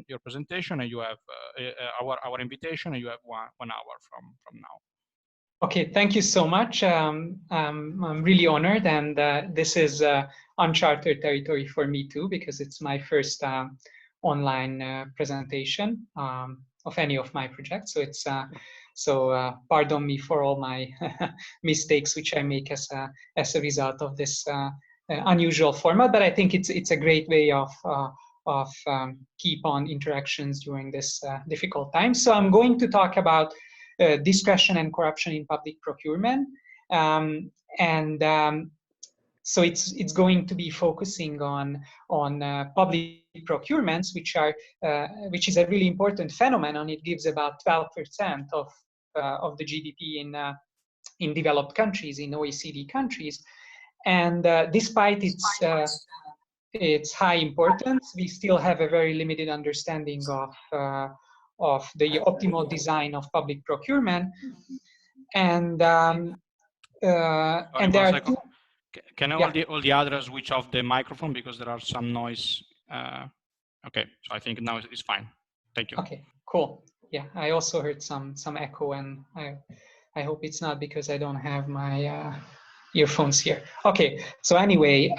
your presentation, and you have our invitation, and you have one hour from now. Okay, thank you so much. I'm really honored, and this is uncharted territory for me too, because it's my first online presentation of any of my projects. So it's pardon me for all my mistakes which I make as a result of this unusual format. But I think it's a great way of keep on interactions during this difficult time. So I'm going to talk about discretion and corruption in public procurement, so it's going to be focusing on public procurements, which is a really important phenomenon. It gives about 12% of the GDP in developed countries, in OECD countries, and despite its high importance, we still have a very limited understanding of the optimal design of public procurement, and there are two. Can all the others switch off the microphone because there are some noise? Okay, so I think now it's fine. Thank you. Okay, cool. Yeah, I also heard some echo, and I hope it's not because I don't have my earphones here. Okay, so anyway,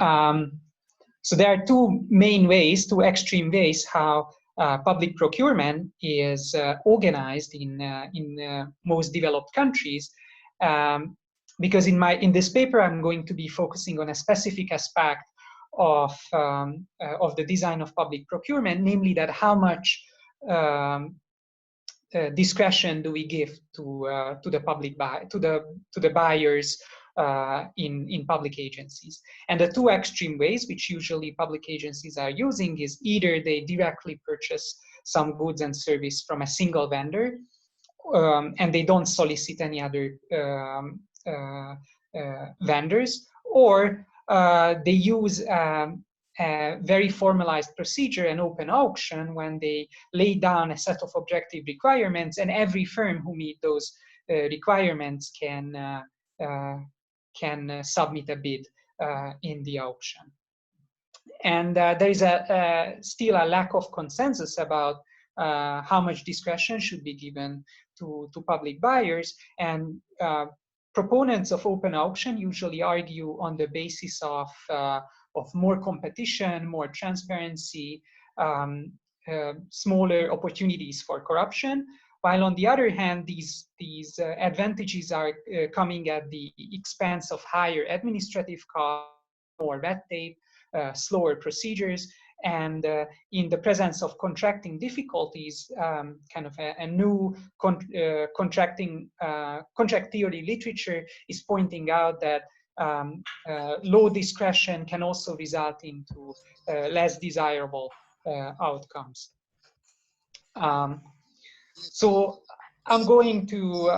so there are two main ways, two extreme ways how public procurement is organized in most developed countries. Because in this paper, I'm going to be focusing on a specific aspect of the design of public procurement, namely that how much discretion do we give to the public to the buyers in public agencies. And the two extreme ways which usually public agencies are using is either they directly purchase some goods and service from a single vendor, and they don't solicit any other vendors, or they use a very formalized procedure, an open auction, when they lay down a set of objective requirements, and every firm who meet those requirements can submit a bid in the auction. And there is still a lack of consensus about how much discretion should be given to public buyers, and proponents of open auction usually argue on the basis of more competition, more transparency, smaller opportunities for corruption, while on the other hand, these advantages are coming at the expense of higher administrative costs, more red tape, slower procedures, and in the presence of contracting difficulties, kind of a new contract theory literature is pointing out that low discretion can also result into less desirable outcomes. So I'm going to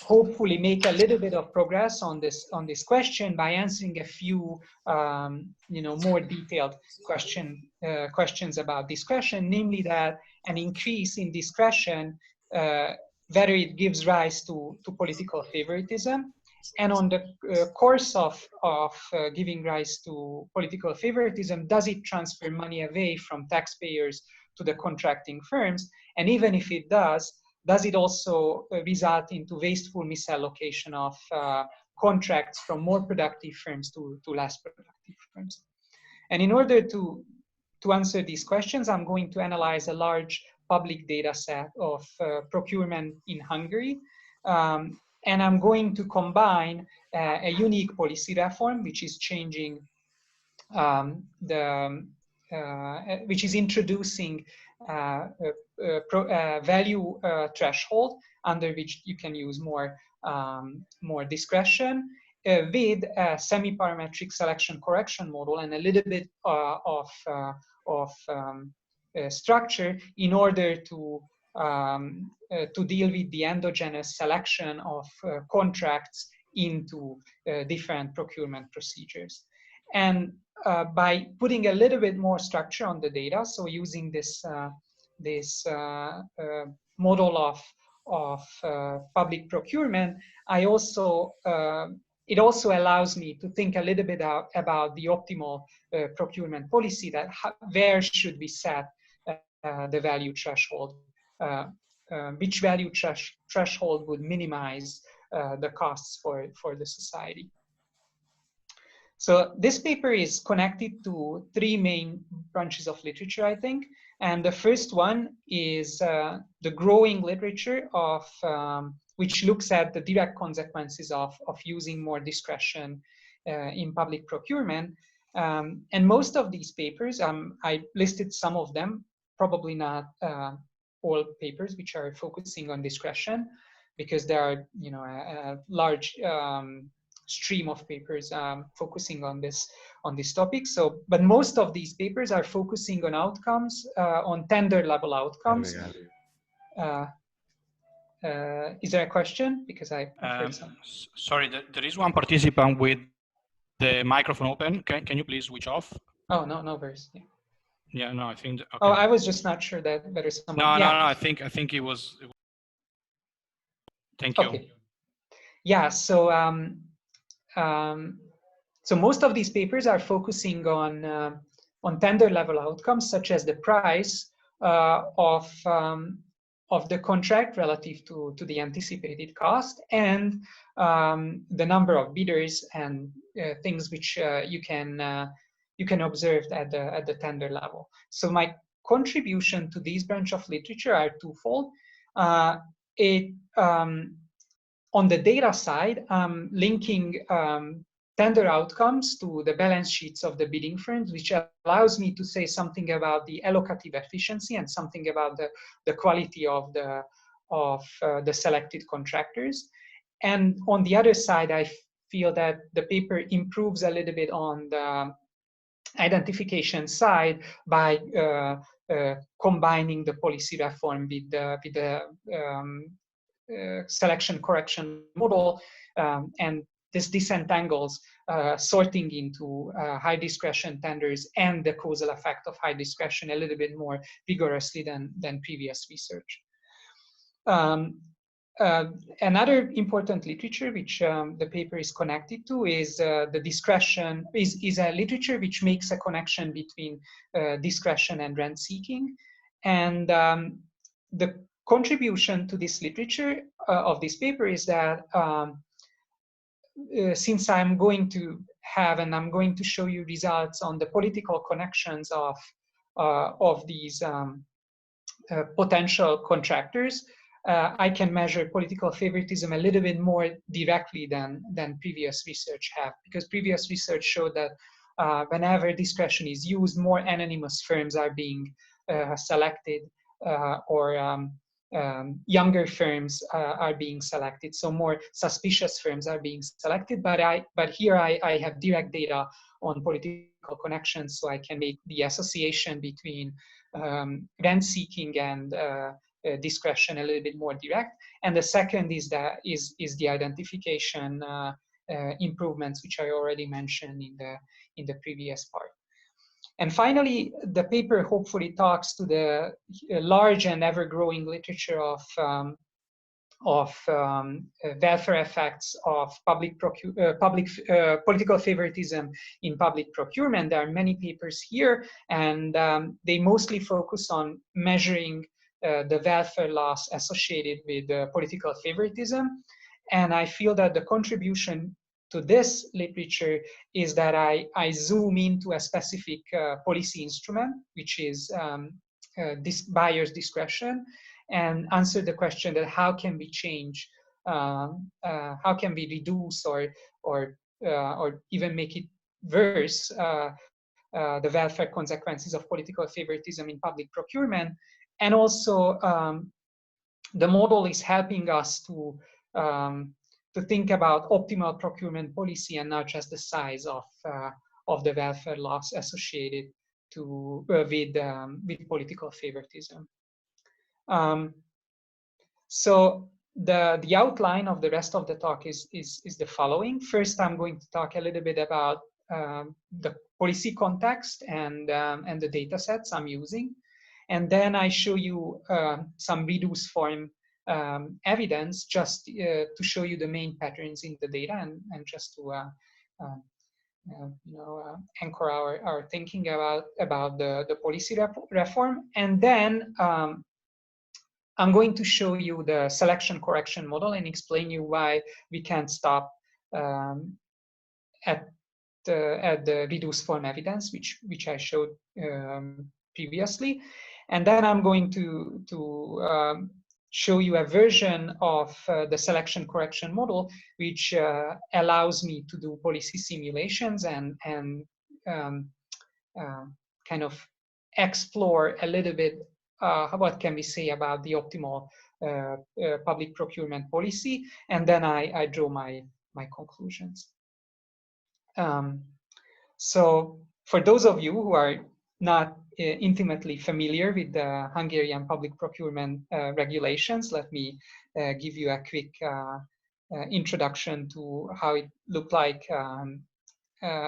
hopefully make a little bit of progress on this question by answering a few more detailed questions about discretion, namely that an increase in discretion, whether it gives rise to political favoritism, and on the course of giving rise to political favoritism, does it transfer money away from taxpayers to the contracting firms? And even if it does it also result into wasteful misallocation of contracts from more productive firms to less productive firms? And in order to answer these questions, I'm going to analyze a large public data set of procurement in Hungary. And I'm going to combine a unique policy reform, which is changing which is introducing value threshold under which you can use more discretion, with a semi-parametric selection correction model and a little bit of structure in order to deal with the endogenous selection of contracts into different procurement procedures. And by putting a little bit more structure on the data, so using this model of public procurement, it also allows me to think a little bit about the optimal procurement policy, that where should we set the value threshold, which value threshold would minimize the costs for the society. So this paper is connected to three main branches of literature, I think. And the first one is the growing literature of which looks at the direct consequences of using more discretion in public procurement. And most of these papers, I listed some of them, probably not all papers which are focusing on discretion, because there are, you know, a large stream of papers focusing on this topic. So, but most of these papers are focusing on outcomes, on tender level outcomes. Is there a question? Because I've heard some. Sorry, there is one participant with the microphone open. Can you please switch off? Oh, no worries. Yeah. Yeah, no, I think. Okay. Oh, I was just not sure that whether someone. No, yeah. no, I think it was. Thank you. Okay. Yeah. So so most of these papers are focusing on tender level outcomes, such as the price of the contract relative to the anticipated cost, and the number of bidders and things which you can observe at the tender level. So my contribution to this branch of literature are twofold. On the data side, linking tender outcomes to the balance sheets of the bidding firms, which allows me to say something about the allocative efficiency and something about the quality of the selected contractors. And on the other side, I feel that the paper improves a little bit on the identification side by combining the policy reform with the selection correction model, and this disentangles sorting into high discretion tenders and the causal effect of high discretion a little bit more vigorously than previous research. Another important literature which the paper is connected to is the discretion, is a literature which makes a connection between discretion and rent seeking. And the contribution to this literature of this paper is that since I'm going to have, and I'm going to show you results on the political connections of these potential contractors, I can measure political favoritism a little bit more directly than previous research have, because previous research showed that whenever discretion is used, more anonymous firms are being selected, or younger firms are being selected, so more suspicious firms are being selected. But here I have direct data on political connections, so I can make the association between rent seeking and discretion a little bit more direct. And the second is the identification improvements, which I already mentioned in the previous part. And finally, the paper hopefully talks to the large and ever-growing literature of welfare effects of political favoritism in public procurement. There are many papers here, and they mostly focus on measuring the welfare loss associated with political favoritism. And I feel that the contribution to this literature is that I zoom into a specific policy instrument, which is this buyer's discretion, and answer the question that how can we change, how can we reduce or even make it worse the welfare consequences of political favoritism in public procurement. And also the model is helping us to think about optimal procurement policy and not just the size of the welfare loss associated with political favoritism. So the outline of the rest of the talk is the following. First, I'm going to talk a little bit about the policy context and the data sets I'm using. And then I show you some reduced form evidence just to show you the main patterns in the data and just to anchor our thinking about the policy reform. And then I'm going to show you the selection correction model and explain you why we can't stop at the reduced form evidence, which I showed previously. And then I'm going to show you a version of the selection correction model, which allows me to do policy simulations and kind of explore a little bit what can we say about the optimal public procurement policy, and then I draw my conclusions. So for those of you who are not intimately familiar with the Hungarian public procurement regulations, let me give you a quick introduction to how it looked like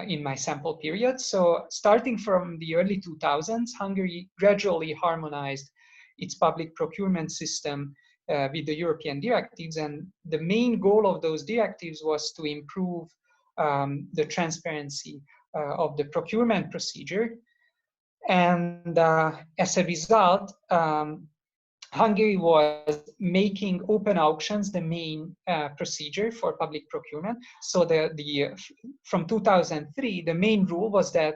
in my sample period. So starting from the early 2000s, Hungary gradually harmonized its public procurement system with the European directives, and the main goal of those directives was to improve the transparency of the procurement procedure. And as a result, Hungary was making open auctions the main procedure for public procurement. So from 2003, the main rule was that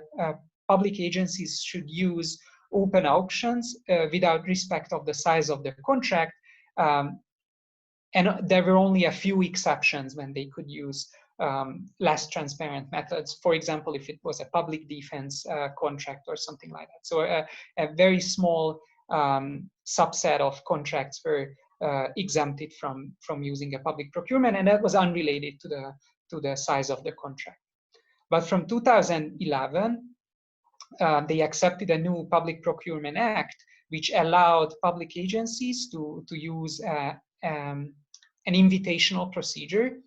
public agencies should use open auctions without respect of the size of the contract. And there were only a few exceptions when they could use less transparent methods. For example, if it was a public defense contract or something like that. So a very small subset of contracts were exempted from using a public procurement, and that was unrelated to the size of the contract. But from 2011, they accepted a new Public Procurement Act, which allowed public agencies to use an invitational procedure,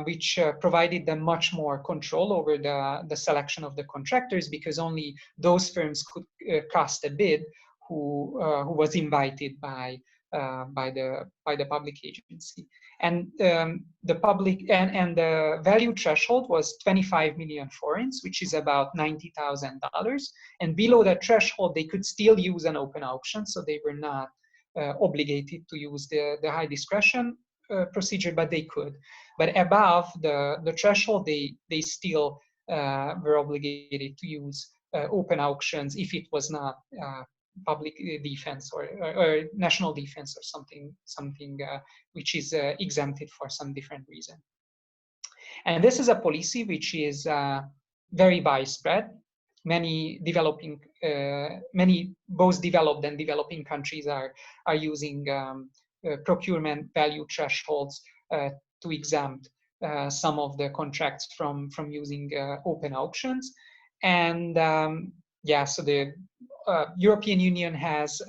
which provided them much more control over the selection of the contractors, because only those firms could cast a bid who was invited by the public agency. And the public and the value threshold was 25 million forints, which is about $90,000. And below that threshold, they could still use an open auction, so they were not obligated to use the high discretion procedure, but they could. But above the threshold, they still were obligated to use open auctions if it was not public defense or national defense or something which is exempted for some different reason. And this is a policy which is very widespread. Many both developed and developing countries are using procurement value thresholds to exempt some of the contracts from using open auctions. And so the European Union has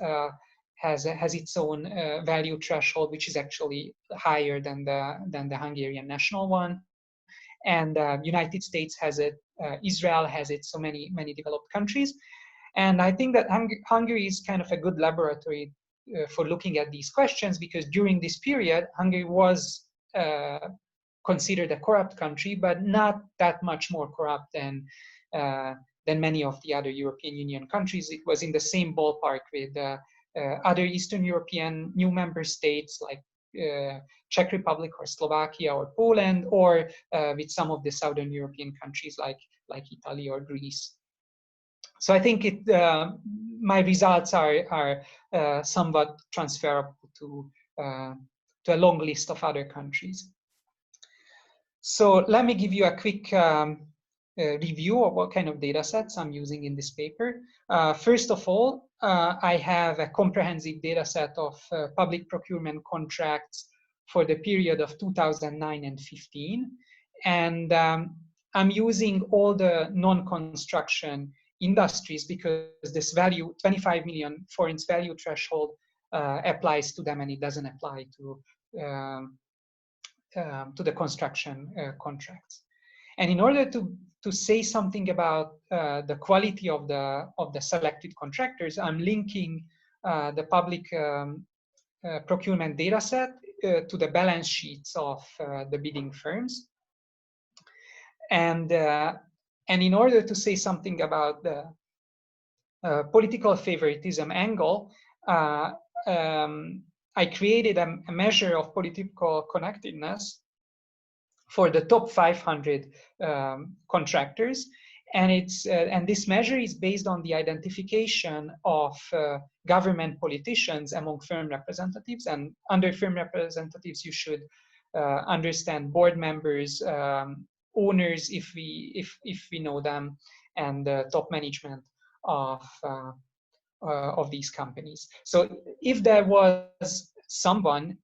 its own value threshold, which is actually higher than the Hungarian national one. And United States has it, Israel has it, so many developed countries. And I think that Hungary is kind of a good laboratory for looking at these questions, because during this period, Hungary was considered a corrupt country, but not that much more corrupt than many of the other European Union countries. It was in the same ballpark with other Eastern European new member states like Czech Republic or Slovakia or Poland, or with some of the Southern European countries like Italy or Greece. So I think my results are somewhat transferable to a long list of other countries. So let me give you a quick review of what kind of data sets I'm using in this paper. First of all, I have a comprehensive data set of public procurement contracts for the period of 2009 and 15. And I'm using all the non-construction industries because this value, 25 million forints value threshold, applies to them, and it doesn't apply to the construction contracts. And in order to say something about the quality of the selected contractors, I'm linking the public procurement data set to the balance sheets of the bidding firms. And in order to say something about the political favoritism angle, I created a measure of political connectedness for the top 500 contractors, and this measure is based on the identification of government politicians among firm representatives. And under firm representatives, you should understand board members, owners, if we know them, and top management of these companies. So if there was someone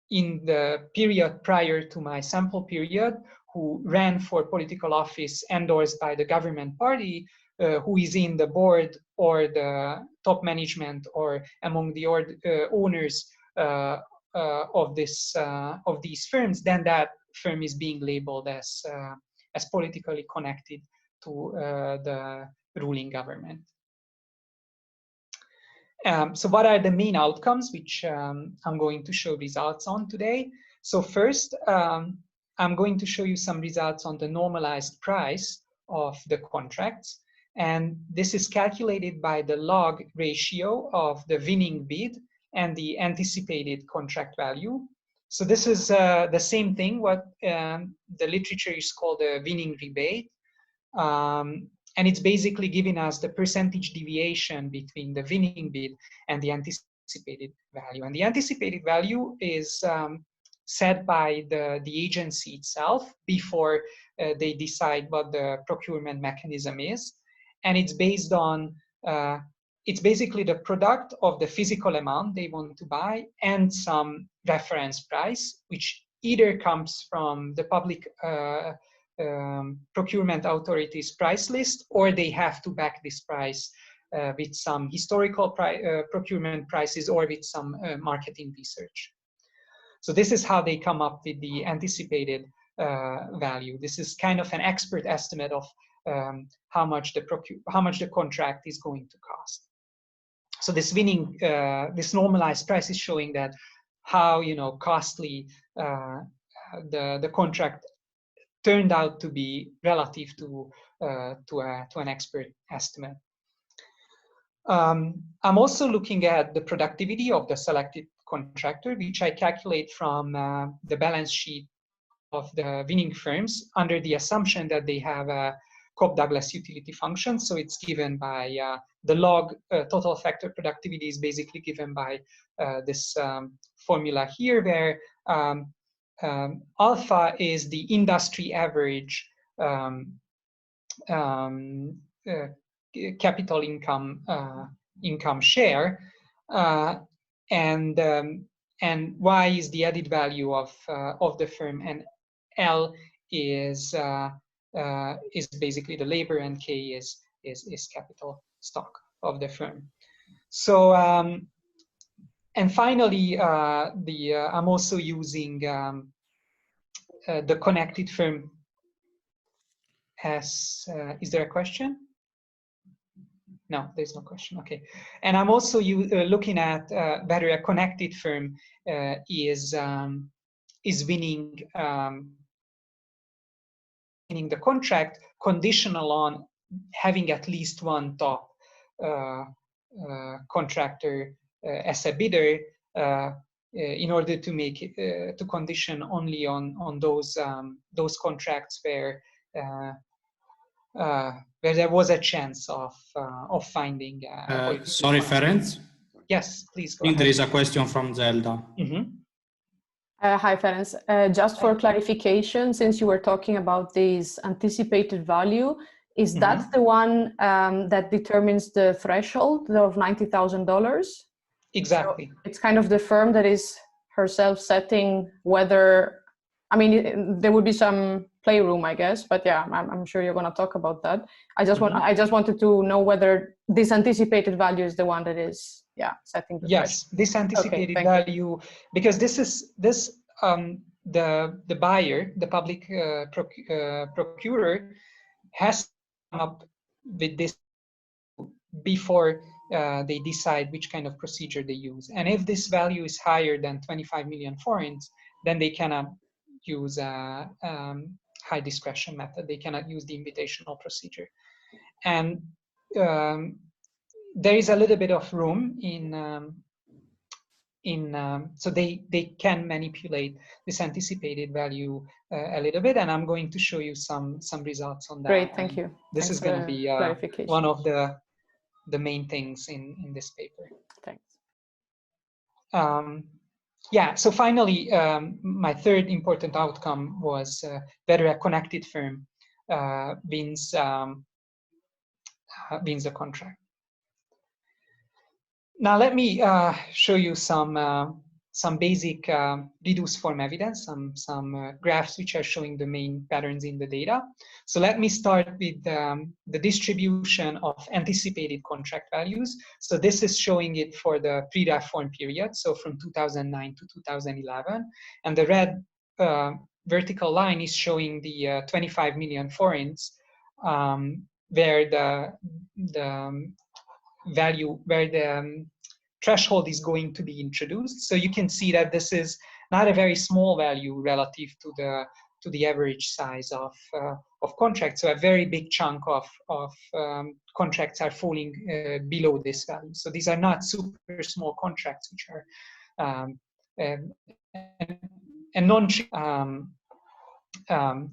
in the period prior to my sample period who ran for political office endorsed by the government party, who is in the board or the top management or among the owners of these firms, then that firm is being labeled as politically connected to the ruling government. So what are the main outcomes which I'm going to show results on today? So first, I'm going to show you some results on the normalized price of the contracts. And this is calculated by the log ratio of the winning bid and the anticipated contract value. So this is the same thing what the literature is called a winning rebate. And it's basically giving us the percentage deviation between the winning bid and the anticipated value. And the anticipated value is set by the agency itself before they decide what the procurement mechanism is. And it's based on, it's basically the product of the physical amount they want to buy and some reference price, which either comes from the public procurement authorities price list, or they have to back this price with some historical procurement prices or with some marketing research. So this is how they come up with the anticipated value. This is kind of an expert estimate of how much the contract is going to cost. So this this normalized price is showing that how costly the contract turned out to be relative to an expert estimate. I'm also looking at the productivity of the selected contractor, which I calculate from the balance sheet of the winning firms under the assumption that they have a Cobb-Douglas utility function. So it's given by the log total factor productivity is basically given by this formula here, where alpha is the industry average capital income share, and y is the added value of the firm, and L is basically the labor, and K is capital stock of the firm. So and finally, I'm also using the connected firm as, is there a question? No, there's no question, okay. And I'm also looking at whether a connected firm is winning the contract conditional on having at least one top contractor as a bidder, in order to make it, to condition only on those contracts where there was a chance of finding. Sorry, Ferenc. Yes, please go I think ahead. there is a question from Zelda. Mm-hmm. Hi, Ferenc. Just for clarification, since you were talking about this anticipated value, is that the one that determines the threshold of $90,000? Exactly. So it's kind of the firm that is herself setting whether, I mean, there would be some playroom, I guess, but yeah, I'm sure you're going to talk about that. I just wanted to know whether this anticipated value is the one that is, setting the yes, threshold. This anticipated value, because this is the buyer, the public procurer, has to come up with this before they decide which kind of procedure they use. And if this value is higher than 25 million forints, then they cannot use a high discretion method. They cannot use the invitational procedure. And there is a little bit of room so they can manipulate this anticipated value a little bit, and I'm going to show you some results on that. Great, thank you. This is going to be one of the main things in this paper. Thanks. Yeah, so finally, my third important outcome was whether a connected firm wins a contract. Now let me show you some basic reduced form evidence, some graphs which are showing the main patterns in the data. So let me start with the distribution of anticipated contract values. So this is showing it for the pre-reform period, so from 2009 to 2011. And the red vertical line is showing the 25 million forints, where the value, where the threshold is going to be introduced. So you can see that this is not a very small value relative to the average size of contracts. So a very big chunk of contracts are falling below this value. So these are not super small contracts, which are a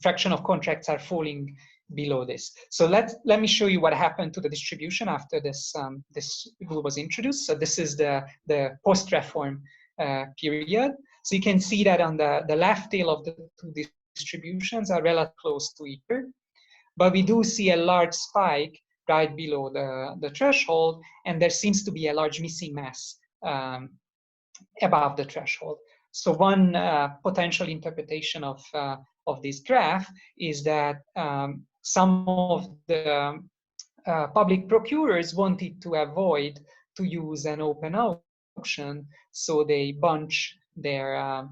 fraction of contracts are falling below this. So let me show you what happened to the distribution after this rule was introduced. So this is the post-reform period. So you can see that on the left tail of the two distributions are relatively close to each other, but we do see a large spike right below the threshold, and there seems to be a large missing mass above the threshold. So one potential interpretation of this graph is that some of the public procurers wanted to avoid to use an open auction, so they bunch their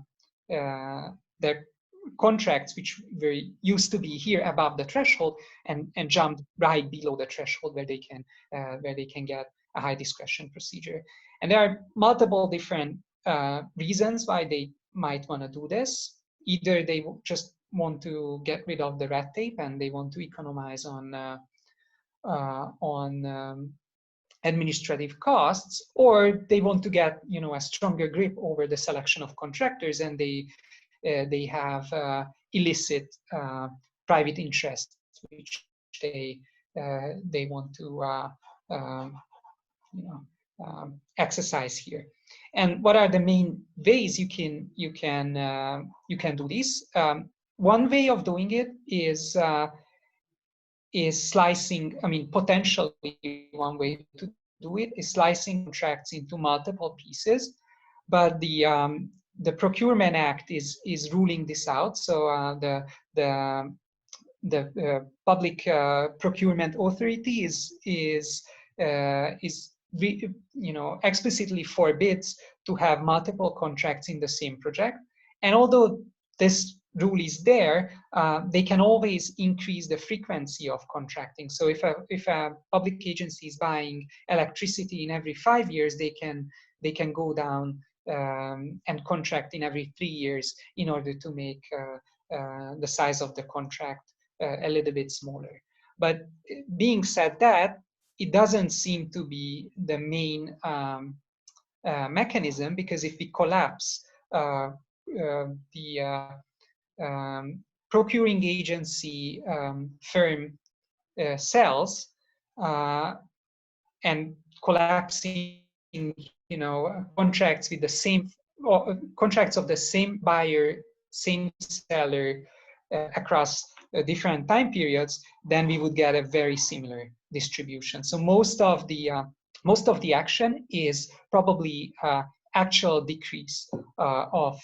contracts, which used to be here above the threshold, and jumped right below the threshold where they can get a high discretion procedure. And there are multiple different reasons why they might want to do this. Either they just want to get rid of the red tape and they want to economize on administrative costs, or they want to get a stronger grip over the selection of contractors, and they have illicit private interests which they want to exercise here. And what are the main ways you can do this? One way of doing it is slicing. I mean, potentially one way to do it is slicing contracts into multiple pieces, but the Procurement Act is ruling this out. So the Public Procurement Authority explicitly forbids to have multiple contracts in the same project. And although this rule is there, they can always increase the frequency of contracting. So if a public agency is buying electricity in every 5 years, they can go down and contract in every 3 years in order to make the size of the contract a little bit smaller. But being said that, it doesn't seem to be the main mechanism, because if we collapse the procuring agency firm cells and collapsing contracts with the same contracts of the same buyer, same seller across different time periods, then we would get a very similar distribution. So most of the action is probably actual decrease of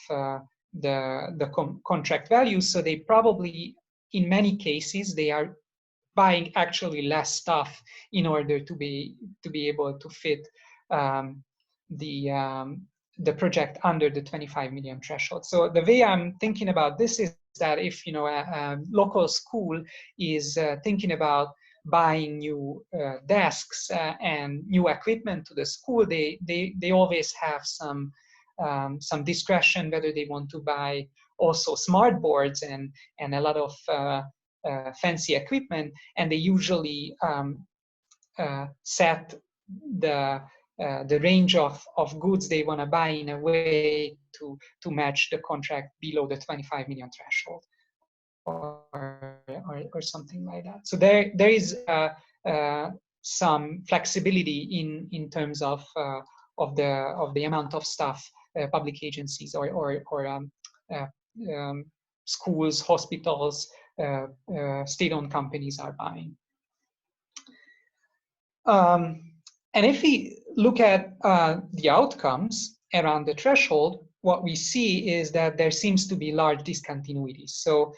the contract values. So they probably, in many cases, they are buying actually less stuff in order to be able to fit the project under the 25 million threshold. So the way I'm thinking about this is that if a local school is thinking about buying new desks and new equipment to the school, they always have some discretion whether they want to buy also smart boards and a lot of fancy equipment, and they usually set the range of goods they want to buy in a way to match the contract below the 25 million threshold or something like that. So there is some flexibility in terms of the amount of stuff public agencies or schools, hospitals, state-owned companies are buying. And if we look at the outcomes around the threshold, what we see is that there seems to be large discontinuities. So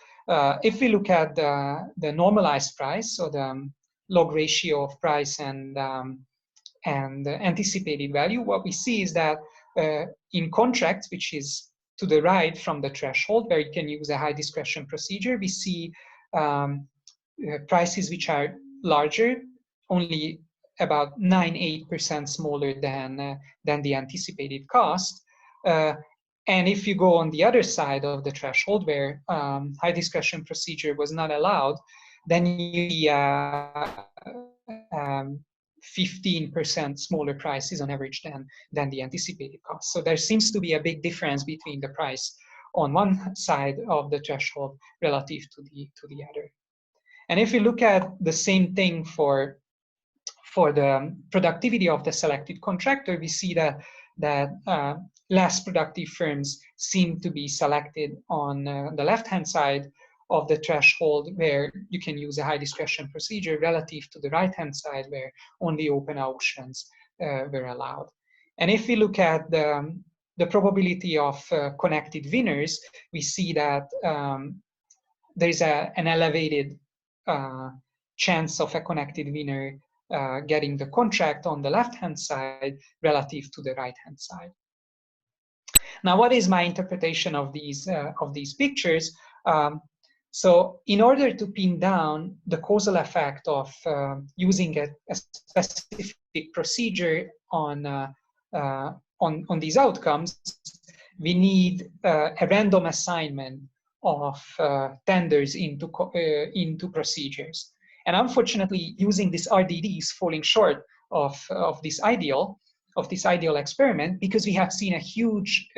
if we look at the normalized price, so the log ratio of price and the anticipated value, what we see is that in contracts, which is to the right from the threshold, where you can use a high discretion procedure, we see prices which are larger, only about 9-8% smaller than the anticipated cost. And if you go on the other side of the threshold, where high discretion procedure was not allowed, then you see 15% smaller prices on average than the anticipated cost. So there seems to be a big difference between the price on one side of the threshold relative to the other. And if you look at the same thing for the productivity of the selected contractor, we see that less productive firms seem to be selected on the left-hand side of the threshold, where you can use a high discretion procedure, relative to the right-hand side, where only open auctions were allowed. And if we look at the probability of connected winners, we see that there's an elevated chance of a connected winner getting the contract on the left-hand side relative to the right-hand side. Now, what is my interpretation of these pictures? So in order to pin down the causal effect of using a specific procedure on these outcomes, we need a random assignment of tenders into procedures. And unfortunately, using this RDD is falling short of this ideal experiment, because we have seen a huge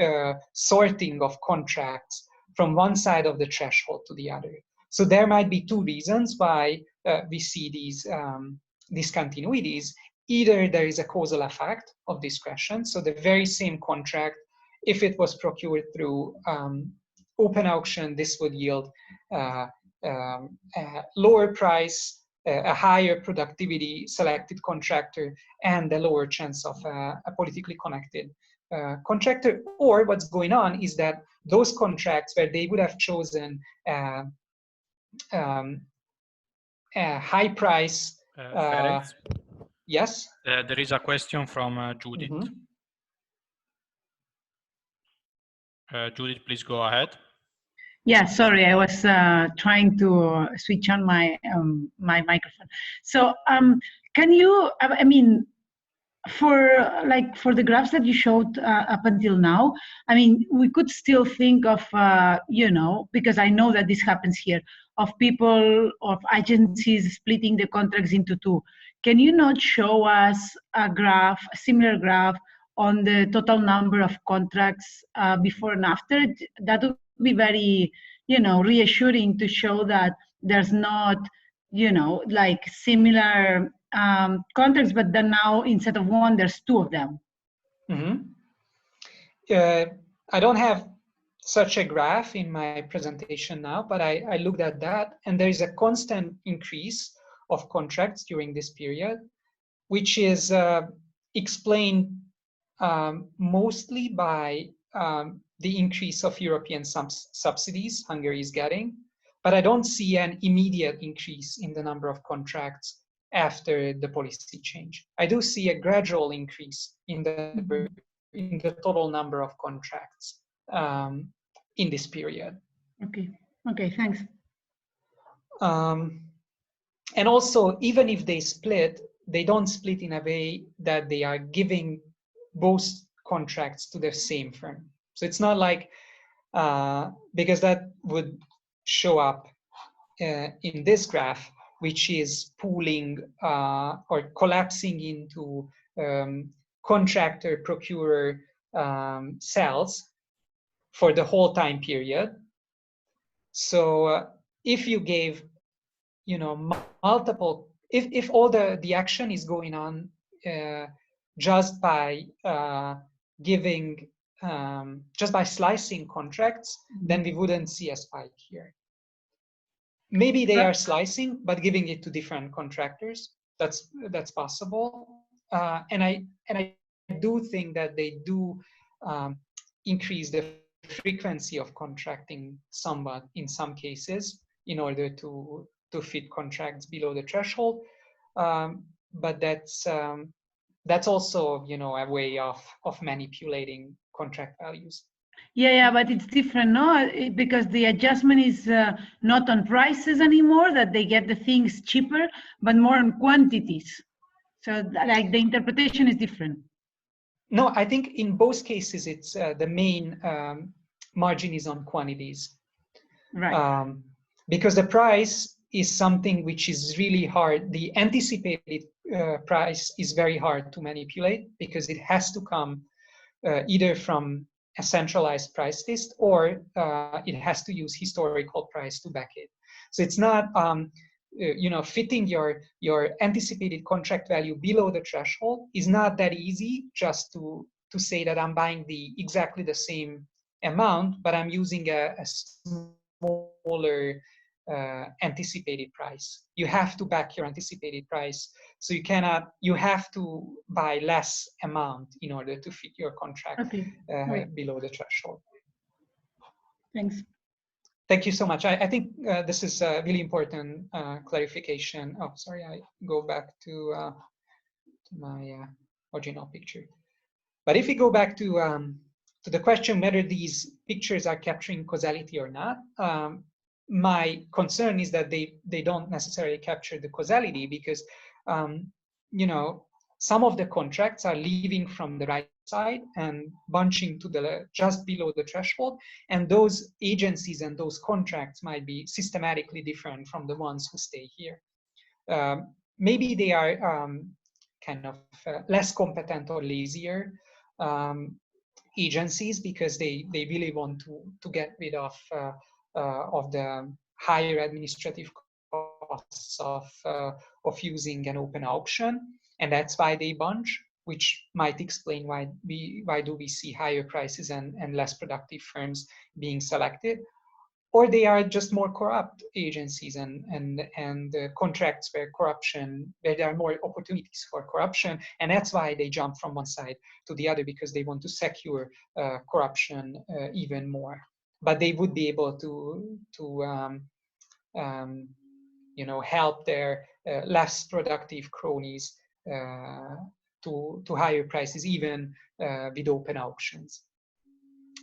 sorting of contracts from one side of the threshold to the other. So there might be two reasons why we see these discontinuities. Either there is a causal effect of discretion, so the very same contract, if it was procured through open auction, this would yield a lower price, a higher productivity selected contractor, and a lower chance of a politically connected contractor. Or what's going on is that those contracts where they would have chosen a high price. Yes? There is a question from Judith. Judith, please go ahead. Yeah, sorry, I was trying to switch on my my microphone. So can you, I mean, for the graphs that you showed up until now, I mean, we could still think of, you know, because I know that this happens here, of people, of agencies splitting the contracts into two. Can you not show us a graph, a similar graph, on the total number of contracts before and after? That would be very, you know, reassuring to show that there's not, you know, like similar contracts, but then now instead of one, there's two of them. I don't have such a graph in my presentation now, but I looked at that, and there is a constant increase of contracts during this period, which is explained mostly by the increase of European subsidies Hungary is getting, but I don't see an immediate increase in the number of contracts after the policy change. I do see a gradual increase in the total number of contracts in this period. Okay, thanks. And also, even if they split, they don't split in a way that they are giving both contracts to the same firm. So it's not like because that would show up in this graph, which is pooling or collapsing into contractor procurer cells for the whole time period. So if you gave, you know, multiple, if all the action is going on just by giving, just by slicing contracts, then we wouldn't see a spike here. Maybe they are slicing, but giving it to different contractors. That's possible. And I do think that they do increase the frequency of contracting somewhat in some cases in order to fit contracts below the threshold. But that's also, you know, a way of manipulating contract values. Yeah, but it's different, no? Because the adjustment is not on prices anymore, that they get the things cheaper, but more on quantities. So like the interpretation is different. No, I think in both cases, it's the main margin is on quantities. Right. Because the price is something which is really hard. The anticipated price is very hard to manipulate because it has to come either from a centralized price list or it has to use historical price to back it. So it's not, you know, fitting your anticipated contract value below the threshold is not that easy. Just to say that I'm buying exactly the same amount, but I'm using a smaller anticipated price. You have to back your anticipated price, so you have to buy less amount in order to fit your contract below the threshold. Thanks. Thank you so much. I think this is a really important clarification. Oh, sorry, I go back to my original picture. But if we go back to the question whether these pictures are capturing causality or not, my concern is that they don't necessarily capture the causality because, you know, some of the contracts are leaving from the right side and bunching to the just below the threshold, and those agencies and those contracts might be systematically different from the ones who stay here. Maybe they are kind of less competent or lazier agencies because they really want to get rid of the higher administrative costs of using an open auction, and that's why they bunch, which might explain why do we see higher prices and less productive firms being selected. Or they are just more corrupt agencies and contracts where there are more opportunities for corruption, and that's why they jump from one side to the other, because they want to secure corruption even more. But they would be able to you know, help their less productive cronies to higher prices, even with open auctions.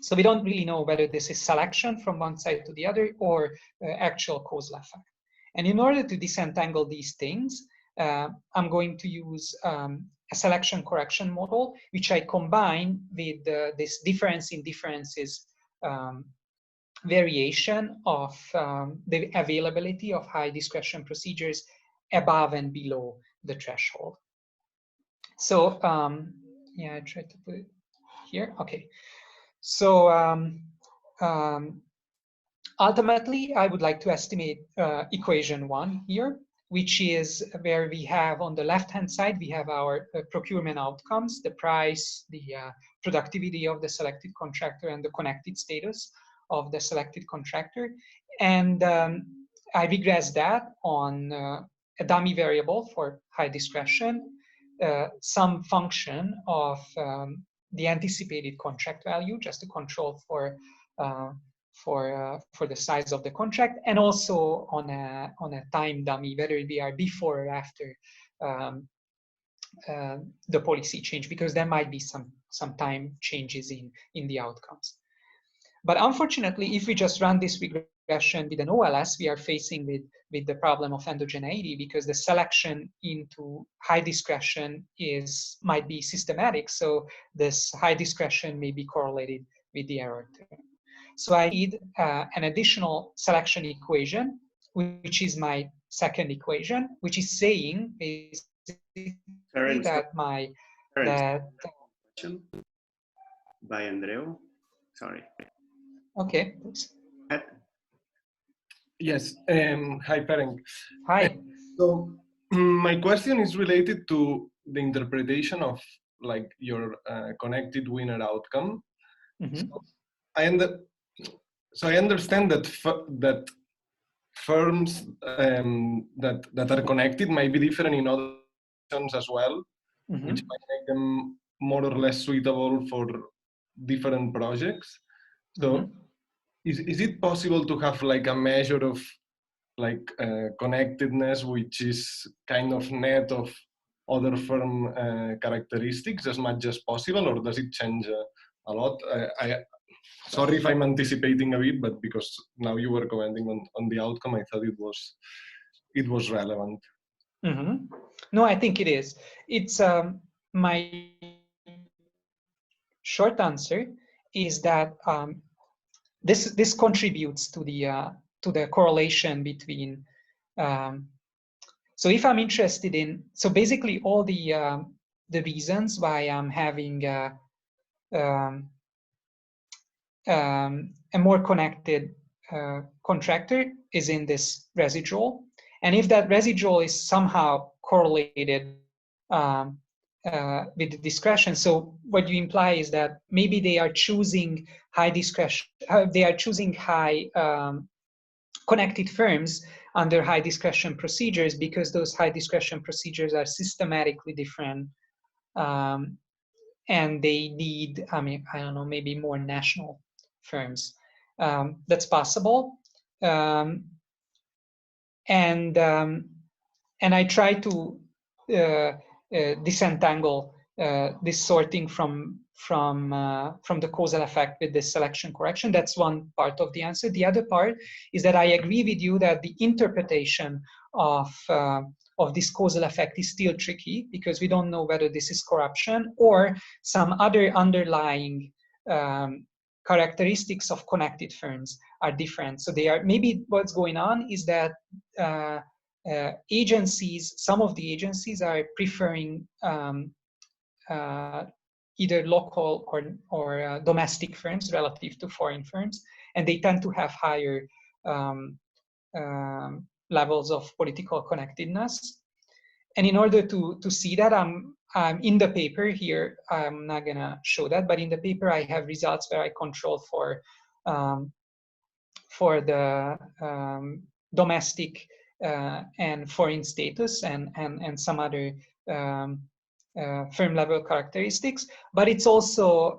So we don't really know whether this is selection from one side to the other or actual causal effect. And in order to disentangle these things, I'm going to use a selection correction model, which I combine with this difference in differences variation of the availability of high discretion procedures above and below the threshold. So yeah, I tried to put it here. Okay. So ultimately, I would like to estimate equation 1 here, which is where we have on the left-hand side, we have our procurement outcomes, the price, the productivity of the selected contractor, and the connected status of the selected contractor. And I regress that on a dummy variable for high discretion, some function of the anticipated contract value, just to control for the size of the contract, and also on a time dummy, whether we are before or after the policy change, because there might be some time changes in the outcomes. But unfortunately, if we just run this regression with an OLS, we are facing with the problem of endogeneity, because the selection into high discretion might be systematic. So this high discretion may be correlated with the error term. So I need an additional selection equation, which is my second equation, which is saying basically that my question by Andreu. Sorry. Okay. Thanks. Yes. Hi, Ferenc. Hi. So my question is related to the interpretation of like your connected winner outcome. Mm-hmm. So I understand that that firms that are connected might be different in other firms as well, Mm-hmm. which might make them more or less suitable for different projects. So Mm-hmm. is it possible to have like a measure of like connectedness, which is kind of net of other firm characteristics as much as possible, or does it change a lot? Sorry if I'm anticipating a bit, but because now you were commenting on the outcome, I thought it was relevant. Mm-hmm. No, I think it is. It's my short answer is that this contributes to the correlation between. So if I'm interested in, so basically all the reasons why I'm having a more connected contractor is in this residual. And if that residual is somehow correlated with the discretion, so what you imply is that maybe they are choosing high discretion, they are choosing high connected firms under high discretion procedures because those high discretion procedures are systematically different. And they need, I mean, I don't know, maybe more national firms. That's possible. And I try to disentangle this sorting from the causal effect with this selection correction. That's one part of the answer. The other part is that I agree with you that the interpretation of this causal effect is still tricky because we don't know whether this is corruption or some other underlying characteristics of connected firms are different. So they are, maybe what's going on is that agencies, some of the agencies are preferring either local or domestic firms relative to foreign firms, and they tend to have higher levels of political connectedness. And in order to see that, I'm in the paper here, I'm not gonna show that, but in the paper I have results where I control for the domestic and foreign status and some other firm level characteristics. But it's also,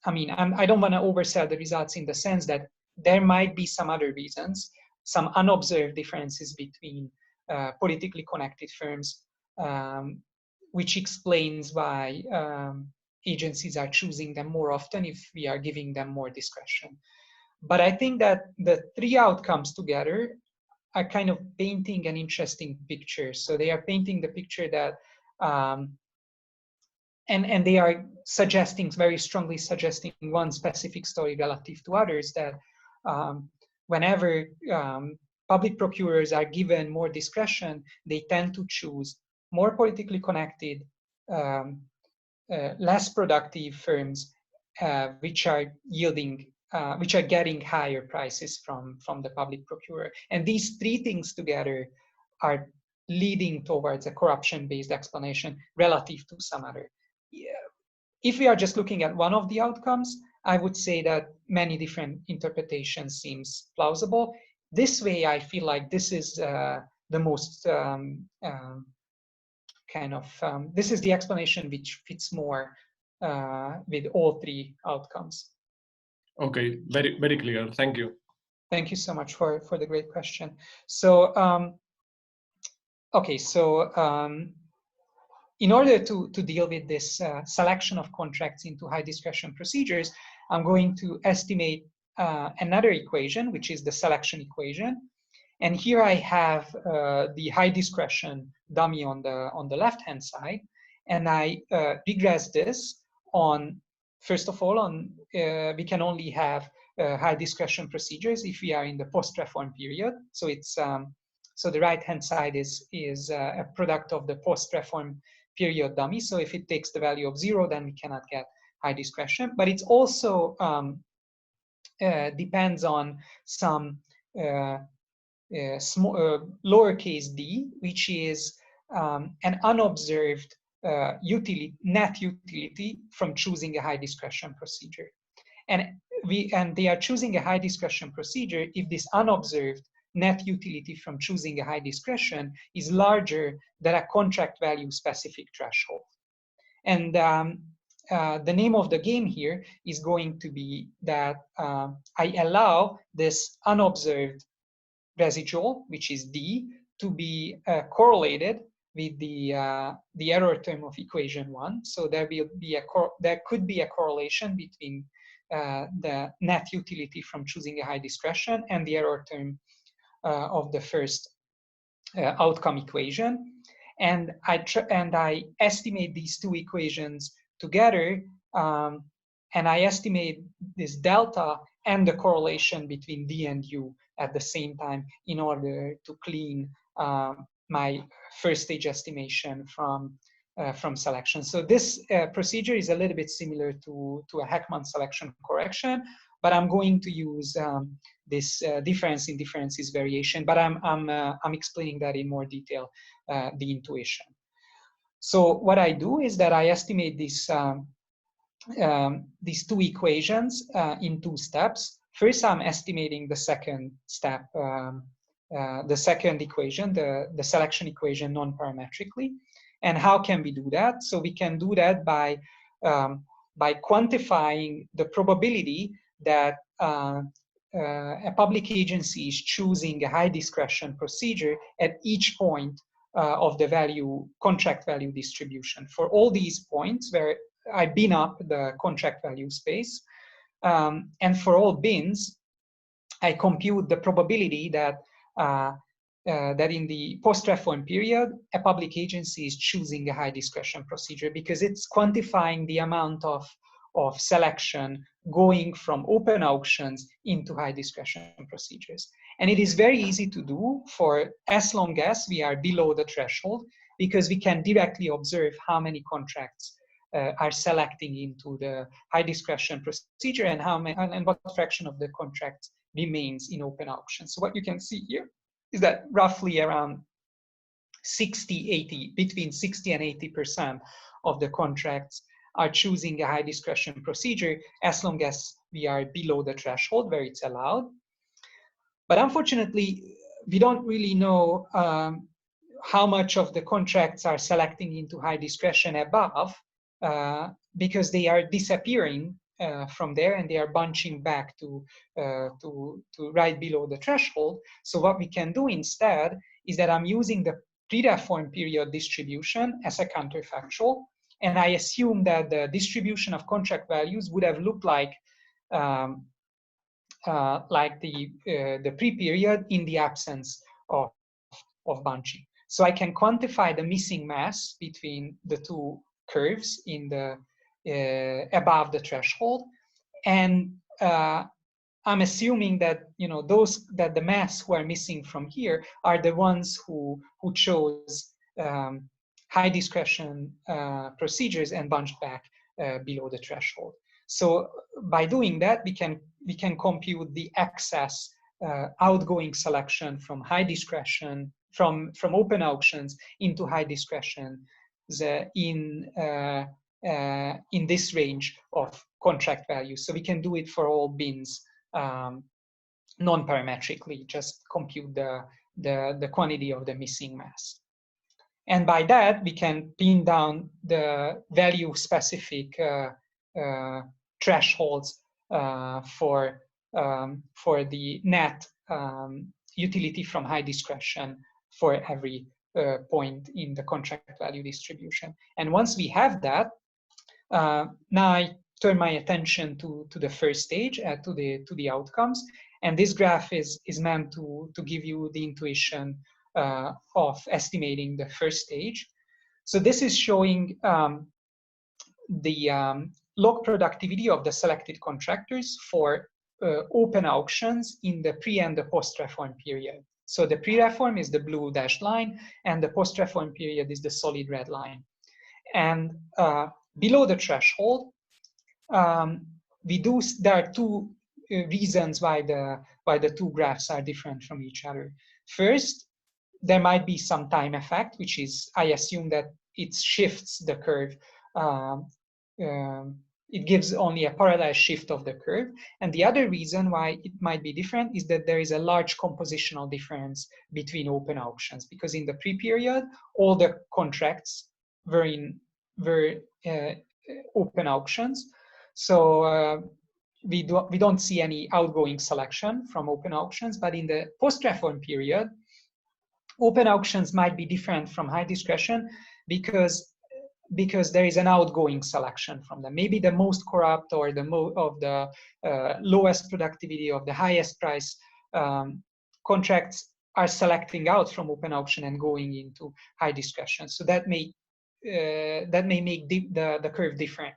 I mean, I don't want to oversell the results in the sense that there might be some other reasons, some unobserved differences between politically connected firms, which explains why agencies are choosing them more often if we are giving them more discretion. But I think that the three outcomes together are kind of painting an interesting picture. So they are painting the picture that, and they are suggesting, very strongly suggesting one specific story relative to others, that whenever public procurers are given more discretion, they tend to choose more politically connected, less productive firms, which are yielding, which are getting higher prices from the public procurer. And these three things together are leading towards a corruption-based explanation relative to some other. If we are just looking at one of the outcomes, I would say that many different interpretations seems plausible. This way, I feel like this is the most this is the explanation which fits more with all three outcomes. Okay, very, very clear. Thank you. Thank you so much for the great question. So, okay, so in order to deal with this selection of contracts into high discretion procedures, I'm going to estimate another equation, which is the selection equation. And here I have the high discretion dummy on the left-hand side, and I regress this on first of all, we can only have high discretion procedures if we are in the post-reform period. So it's so the right-hand side is a product of the post-reform period dummy. So if it takes the value of 0, then we cannot get high discretion. But it's also depends on some lowercase d, which is an unobserved net utility from choosing a high discretion procedure. And they are choosing a high discretion procedure if this unobserved net utility from choosing a high discretion is larger than a contract value specific threshold. And the name of the game here is going to be that I allow this unobserved residual, which is D, to be correlated with the error term of equation 1. So there could be a correlation between the net utility from choosing a high discretion and the error term of the first outcome equation. And I estimate these two equations together, and I estimate this delta and the correlation between D and U at the same time in order to clean my first stage estimation from selection. So this procedure is a little bit similar to a Heckman selection correction, but I'm going to use this difference in differences variation, but I'm explaining that in more detail, the intuition. So what I do is that I estimate these two equations in 2 steps. First, I'm estimating the second step, the second equation, the selection equation non-parametrically. And how can we do that? So we can do that by quantifying the probability that a public agency is choosing a high discretion procedure at each point of the contract value distribution. For all these points where I bin up the contract value space, and for all bins, I compute the probability that that in the post-reform period, a public agency is choosing a high discretion procedure because it's quantifying the amount of selection going from open auctions into high discretion procedures. And it is very easy to do for as long as we are below the threshold, because we can directly observe how many contracts are selecting into the high discretion procedure and and what fraction of the contracts remains in open auction. So what you can see here is that roughly around between 60 and 80% of the contracts are choosing a high discretion procedure as long as we are below the threshold where it's allowed. But unfortunately, we don't really know how much of the contracts are selecting into high discretion above, because they are disappearing from there and they are bunching back to right below the threshold. So what we can do instead is that I'm using the pre-reform period distribution as a counterfactual, and I assume that the distribution of contract values would have looked like the pre-period in the absence of bunching. So I can quantify the missing mass between the two curves in the above the threshold, and I'm assuming that that the mass who are missing from here are the ones who chose high discretion procedures and bunched back below the threshold. So by doing that, we can compute the excess outgoing selection from high discretion from open auctions into high discretion in this range of contract values. So we can do it for all bins non-parametrically, just compute the quantity of the missing mass. And by that, we can pin down the value specific thresholds for the net utility from high discretion for every point in the contract value distribution. And once we have that, now I turn my attention to the first stage, to the outcomes. And this graph is meant to give you the intuition of estimating the first stage. So this is showing the log productivity of the selected contractors for open auctions in the pre and the post-reform period. So the pre-reform is the blue dashed line, and the post-reform period is the solid red line. And below the threshold, there are two reasons why the two graphs are different from each other. First, there might be some time effect, which is, I assume that it shifts the curve. It gives only a parallel shift of the curve. And the other reason why it might be different is that there is a large compositional difference between open auctions, because in the pre-period, all the contracts were open auctions. So we don't see any outgoing selection from open auctions, but in the post-reform period, open auctions might be different from high discretion because there is an outgoing selection from them. Maybe the most corrupt or the lowest productivity of the highest price contracts are selecting out from open auction and going into high discretion. So that may make the curve different.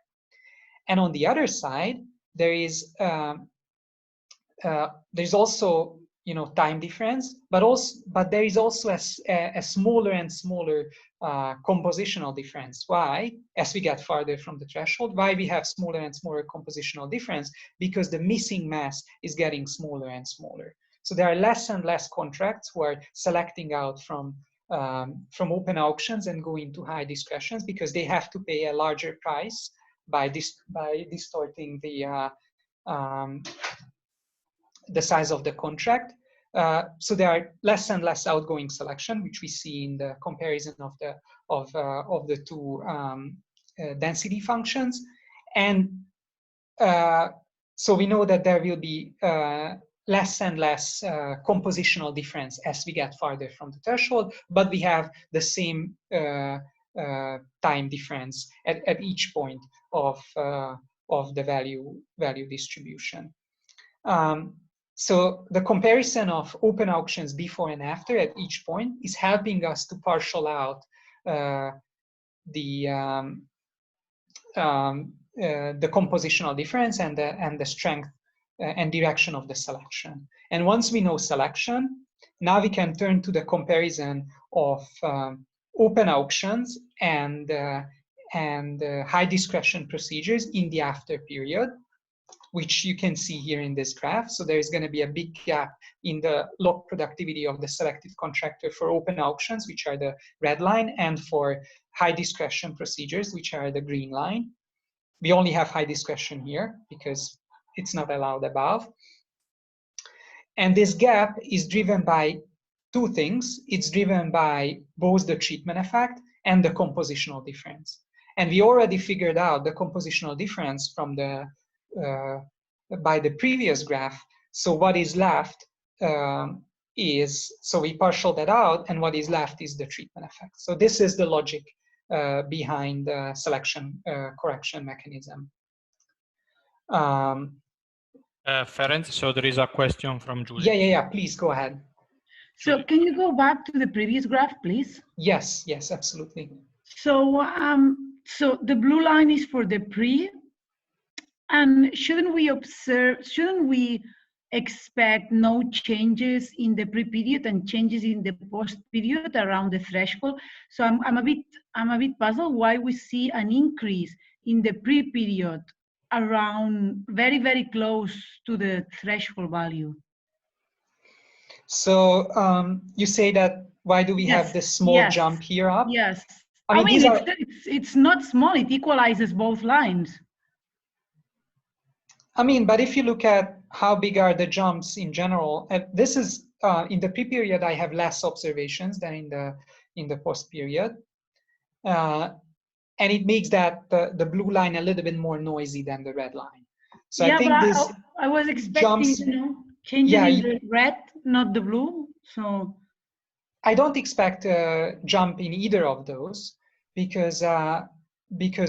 And on the other side, there's also time difference, but there is also a smaller and smaller compositional difference. Why? As we get farther from the threshold, why we have smaller and smaller compositional difference? Because the missing mass is getting smaller and smaller. So there are less and less contracts who are selecting out from open auctions and going to high discretions, because they have to pay a larger price by distorting the size of the contract. So there are less and less outgoing selection, which we see in the comparison of the two density functions. And so we know that there will be less and less compositional difference as we get farther from the threshold, but we have the same time difference at each point of the value distribution. So the comparison of open auctions before and after at each point is helping us to parcel out the compositional difference and the strength and direction of the selection. And once we know selection, now we can turn to the comparison of open auctions and high discretion procedures in the after period, which you can see here in this graph. So there is going to be a big gap in the log productivity of the selected contractor for open auctions, which are the red line, and for high discretion procedures, which are the green line. We only have high discretion here because it's not allowed above. And this gap is driven by two things. It's driven by both the treatment effect and the compositional difference. And we already figured out the compositional difference from by the previous graph. So what is left so we partial that out, and what is left is the treatment effect. So this is the logic behind the selection correction mechanism. Ferenc, so there is a question from Julie. Yeah, please go ahead. So can you go back to the previous graph, please? Yes, absolutely. So, so the blue line is for the pre, and shouldn't we expect no changes in the pre-period and changes in the post-period around the threshold? So I'm a bit puzzled why we see an increase in the pre-period around very, very close to the threshold value. So you say that why do we have this small jump here up? Yes. I mean it's not small, it equalizes both lines. I mean, but if you look at how big are the jumps in general, this is in the pre-period, I have less observations than in the post-period. And it makes that the blue line a little bit more noisy than the red line. So yeah, I think this I was expecting changes in the red, not the blue. So I don't expect a jump in either of those because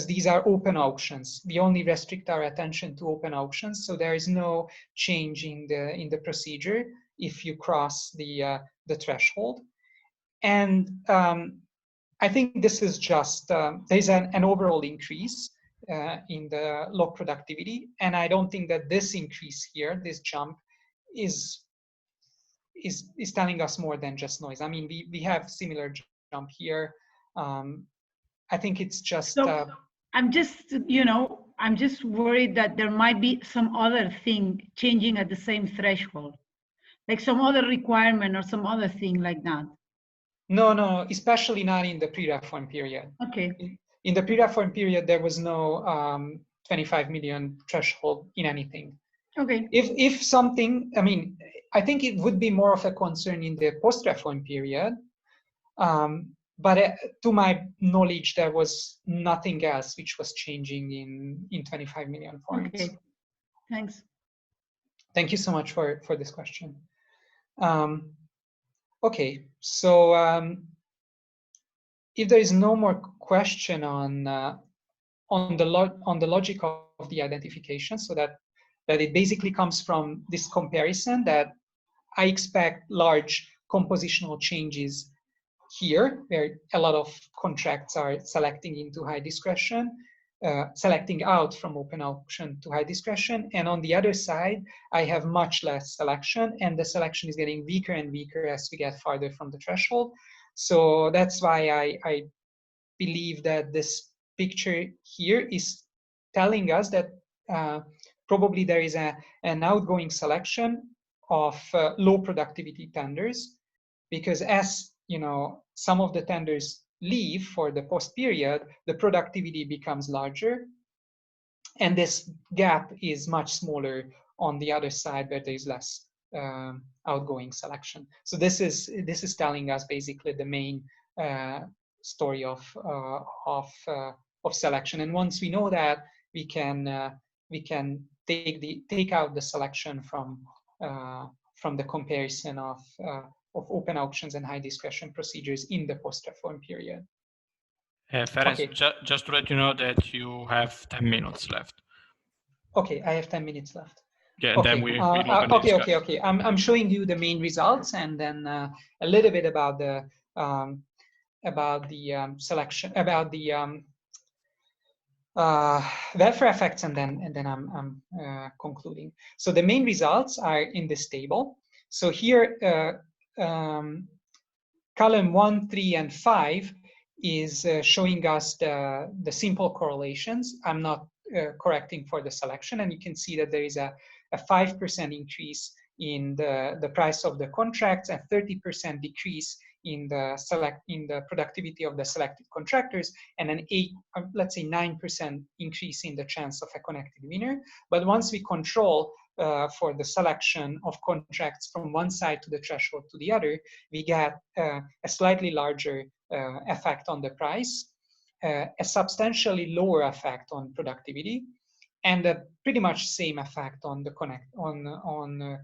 these are open auctions. We only restrict our attention to open auctions, so there is no change in the procedure if you cross the threshold. And I think this is just there's an overall increase the log productivity, and I don't think that this increase here, this jump, is telling us more than just noise. I mean, we have similar jump here. I think it's just. So I'm just, I'm just worried that there might be some other thing changing at the same threshold, like some other requirement or some other thing like that. No, especially not in the pre-reform period. Okay. In the pre-reform period, there was no 25 million threshold in anything. Okay. If something, I mean, I think it would be more of a concern in the post-reform period. But to my knowledge, there was nothing else which was changing in 25 million points. Okay, thanks. Thank you so much for this question. Okay, so if there is no more question on the logic of the identification, so that it basically comes from this comparison that I expect large compositional changes here, where a lot of contracts are selecting into high discretion, selecting out from open auction to high discretion. And on the other side, I have much less selection, and the selection is getting weaker and weaker as we get farther from the threshold. So that's why I believe that this picture here is telling us that probably there is an outgoing selection of low productivity tenders, because as some of the tenders leave for the post period, the productivity becomes larger, and this gap is much smaller on the other side where there is less outgoing selection. So this is telling us basically the main story of selection. And once we know that, we can take out the selection from the comparison of open auctions and high discretion procedures in the post-reform period. Ferenc, Okay. Just to let you know that you have 10 minutes left. Okay, I have 10 minutes left. Yeah, okay. Then we open the discussion. Okay. I'm showing you the main results, and then a little bit about the selection, about the welfare effects, and then I'm concluding. So the main results are in this table. So here, column 1, 3, and 5 is showing us the simple correlations. I'm not correcting for the selection, and you can see that there is a 5% increase in the price of the contracts, and 30% decrease in the productivity of the selected contractors, and an let's say 9% increase in the chance of a connected winner. But once we control for the selection of contracts from one side to the threshold to the other, we get a slightly larger effect on the price, a substantially lower effect on productivity, and a pretty much same effect on the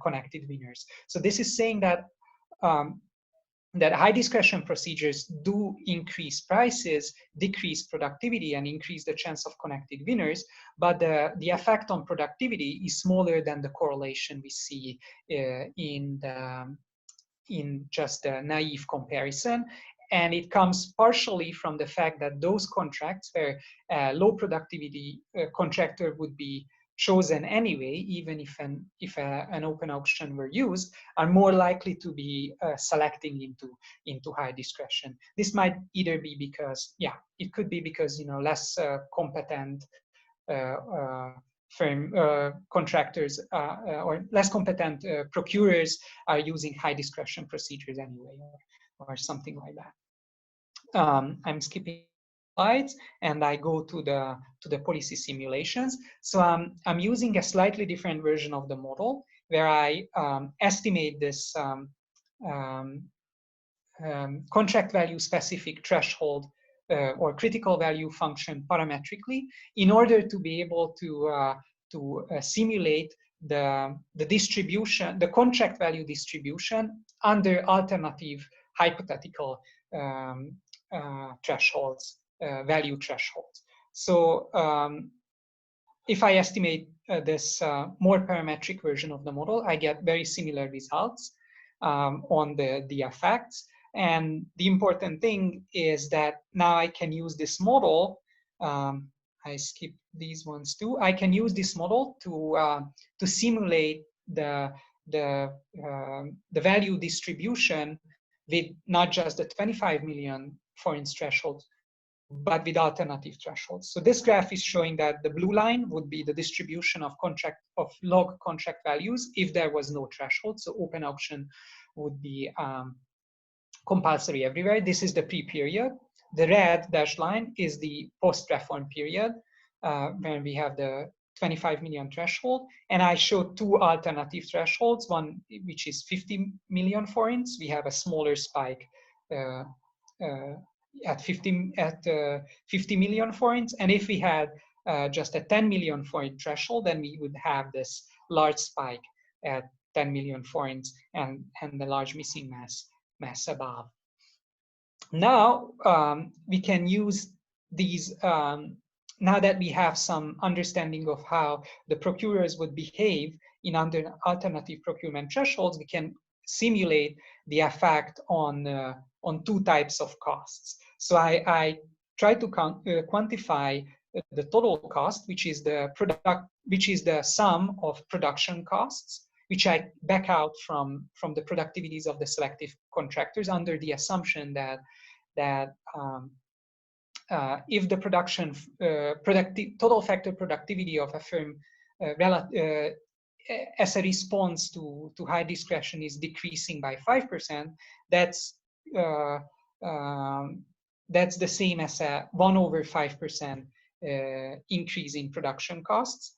connected winners. So this is saying that that high discretion procedures do increase prices, decrease productivity, and increase the chance of connected winners, but the effect on productivity is smaller than the correlation we see in just a naive comparison. And it comes partially from the fact that those contracts where low productivity contractor would be chosen anyway, even if an open auction were used, are more likely to be selecting into high discretion. This might either be because, it could be because less competent firm contractors or less competent procurers are using high discretion procedures anyway, or something like that. I'm skipping slides, and I go to the policy simulations. So I'm using a slightly different version of the model, where I estimate this contract value specific threshold or critical value function parametrically, in order to be able to simulate the distribution, the contract value distribution under alternative hypothetical thresholds, value thresholds. So if I estimate this more parametric version of the model, I get very similar results on the effects. And the important thing is that now I can use this model. I skip these ones too. I can use this model to simulate the value distribution with not just the 25 million forints threshold, but with alternative thresholds. So this graph is showing that the blue line would be the distribution of log contract values if there was no threshold. So open auction would be compulsory everywhere. This is the pre-period. The red dashed line is the post-reform period, when we have the 25 million threshold. And I showed two alternative thresholds, one which is 50 million forints. We have a smaller spike at 50 million forints. And if we had just a 10 million forint threshold, then we would have this large spike at 10 million forints and the large missing mass above. Now we can use these, now that we have some understanding of how the procurers would behave in under alternative procurement thresholds, we can simulate the effect on two types of costs. So I try to quantify the total cost, which is the sum of production costs, which I back out from the productivities of the selective contractors under the assumption that if the total factor productivity of a firm as a response to high discretion is decreasing by 5%, that's the same as a 1/5% increase in production costs.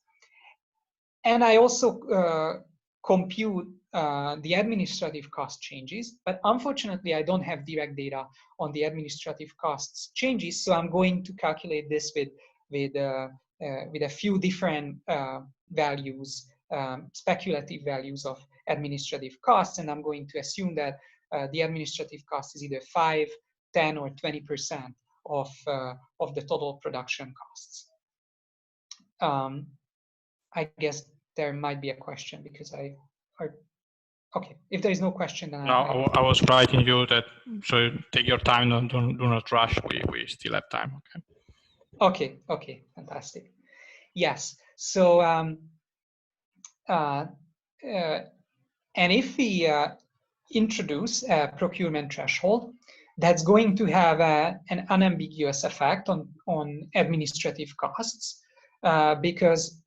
And I also compute the administrative cost changes, but unfortunately I don't have direct data on the administrative costs changes, so I'm going to calculate this with a few different values, speculative values of administrative costs, and I'm going to assume that the administrative cost is either 5, 10, or 20% of the total production costs. I guess there might be a question because okay, if there is no question, then no, I was writing you that, so take your time, do not rush, we still have time, okay? Okay, fantastic. Yes, so, and if we introduce a procurement threshold, that's going to have an unambiguous effect on administrative costs, because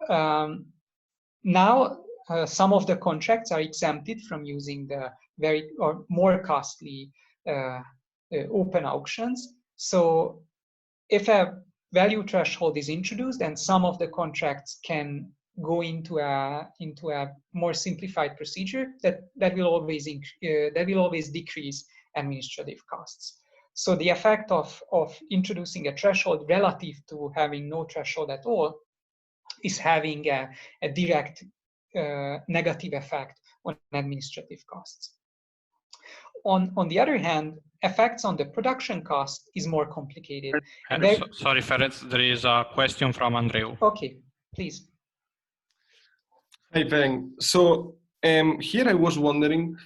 now some of the contracts are exempted from using the more costly open auctions. So if a value threshold is introduced, then some of the contracts can go into a more simplified procedure that will always decrease administrative costs. So the effect of introducing a threshold relative to having no threshold at all is having a direct negative effect on administrative costs. On the other hand, effects on the production cost is more complicated. Sorry, Ferenc, there is a question from Andreu. Okay, please. Hi, Ferenc. So here I was wondering,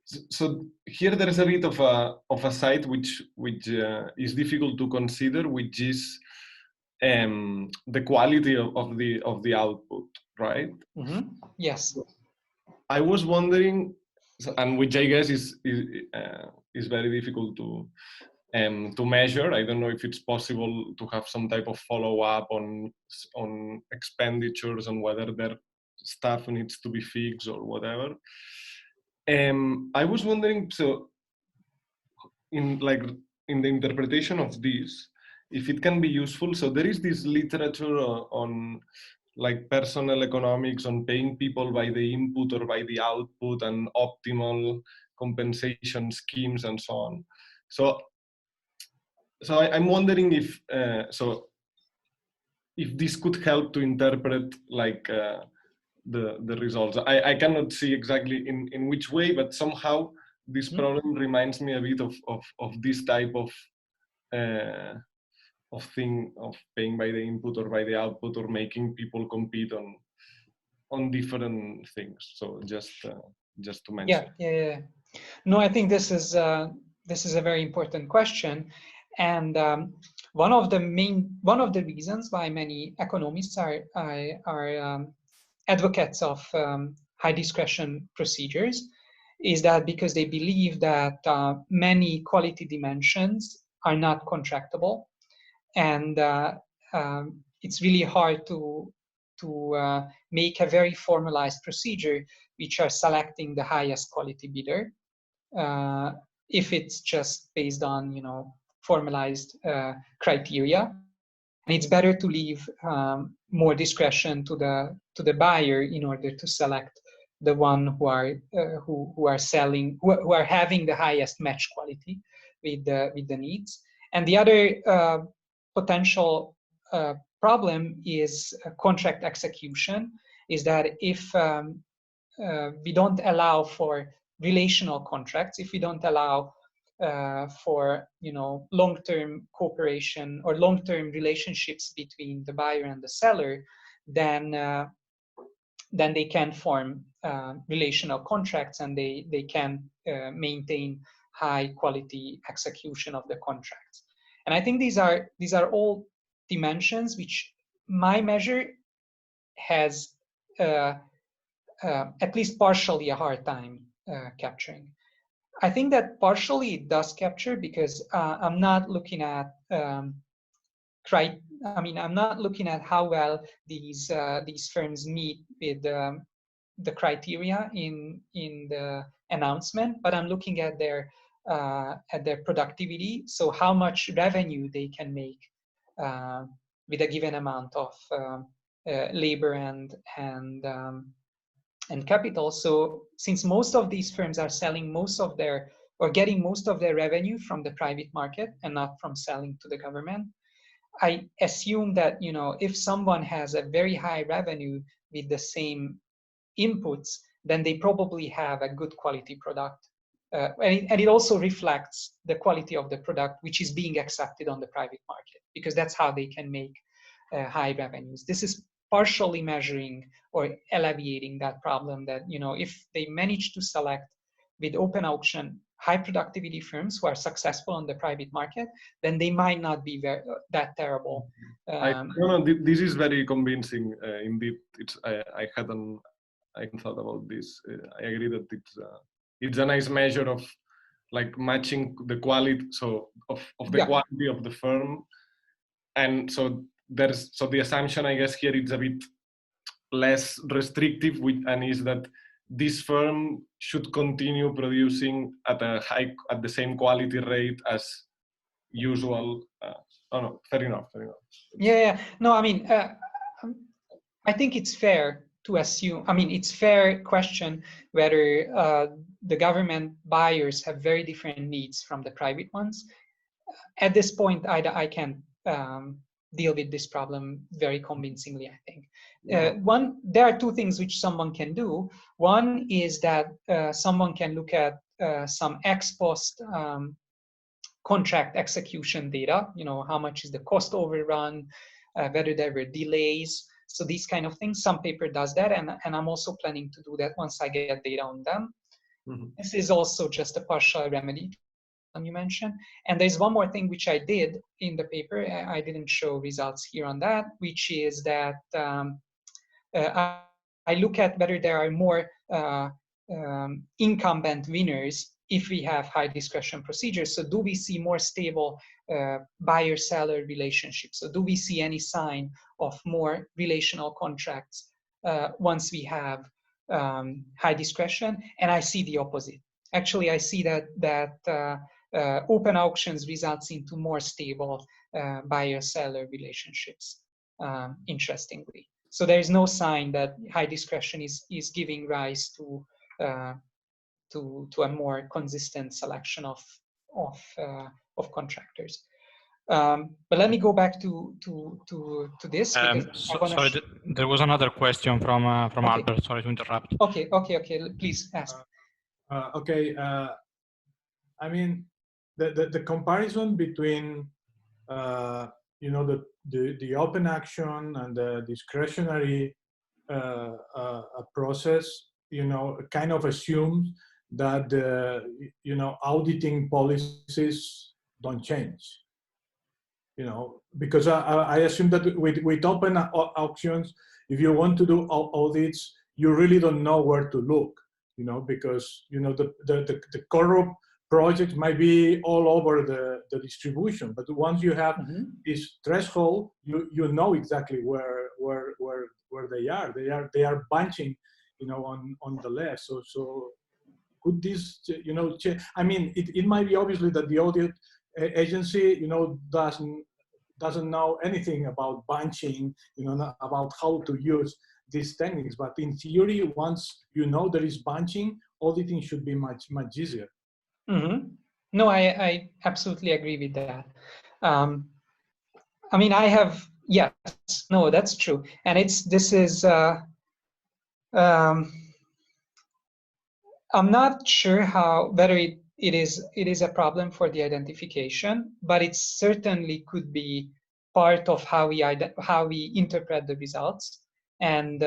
so here there is a bit of a site which is difficult to consider, which is the quality of the output, right? Mm-hmm. Yes. I was wondering, and which I guess is very difficult to measure. I don't know if it's possible to have some type of follow-up on expenditures and whether their stuff needs to be fixed or whatever. I was wondering, so in the interpretation of this, if it can be useful. So there is this literature on like personal economics, on paying people by the input or by the output, and optimal compensation schemes and so on. So I'm wondering if if this could help to interpret like the results. I cannot see exactly in which way, but somehow this problem reminds me a bit of this type of thing of paying by the input or by the output, or making people compete on different things. So just to mention. Yeah. No, I think this is a very important question, and one of the reasons why many economists are advocates of high discretion procedures is that because they believe that many quality dimensions are not contractable, and it's really hard to make a very formalized procedure which are selecting the highest quality bidder if it's just based on formalized criteria. And it's better to leave more discretion to the buyer in order to select the one who are selling, who are having the highest match quality with the needs. And the other potential problem is contract execution. Is that if we don't allow for relational contracts, if we don't allow for long-term cooperation or long-term relationships between the buyer and the seller, then they can form relational contracts, and they can maintain high quality execution of the contracts. And I think these are all dimensions which my measure has at least partially a hard time capturing. I think that partially it does capture because I'm not looking at I'm not looking at how well these firms meet with the criteria in the announcement, but I'm looking at their productivity. So how much revenue they can make with a given amount of labor and capital. So since most of these firms are selling most of their, or getting most of their revenue from the private market and not from selling to the government, I assume that if someone has a very high revenue with the same inputs, then they probably have a good quality product. And it also reflects the quality of the product which is being accepted on the private market, because that's how they can make high revenues. This is partially measuring or alleviating that problem that, if they manage to select with open auction high productivity firms who are successful on the private market, then they might not be that terrible. This is very convincing. Indeed, I hadn't thought about this. I agree that it's a nice measure of like matching the quality, so of the quality of the firm, and so the assumption, I guess, here is a bit less restrictive, and is that this firm should continue producing at the same quality rate as usual. Fair enough. Yeah. No, I think it's fair to assume. It's fair question whether the government buyers have very different needs from the private ones. At this point, I can't deal with this problem very convincingly, I think. There are two things which someone can do. One is that someone can look at some ex post contract execution data, how much is the cost overrun, whether there were delays. So these kind of things, some paper does that, and I'm also planning to do that once I get data on them. Mm-hmm. This is also just a partial remedy you mentioned. And there's one more thing which I did in the paper. I didn't show results here on that, which is that I look at whether there are more incumbent winners if we have high discretion procedures. So do we see more stable buyer-seller relationships? So do we see any sign of more relational contracts once we have high discretion? And I see the opposite. Actually, I see that open auctions results into more stable buyer-seller relationships, interestingly. So there is no sign that high discretion is giving rise to a more consistent selection of contractors. But let me go back to this. Sorry, there was another question from okay. Albert. Sorry to interrupt. Okay. Please ask. The comparison between the open action and the discretionary process, kind of assumes that auditing policies don't change. you know, because I assume that with open auctions, if you want to do audits, you really don't know where to look, you know, because, you know, the corrupt projects might be all over the distribution, but once you have this threshold, you know exactly where they are. They are bunching, you know, on the left. So could this, you know, I mean, it might be obviously that the audit agency, you know, doesn't know anything about bunching, you know, about how to use these techniques. But in theory, once you know there is bunching, auditing should be much easier. No, I absolutely agree with that. I mean, I have, yes, no, that's true. And this is, I'm not sure whether it is a problem for the identification, but it certainly could be part of how we interpret the results. And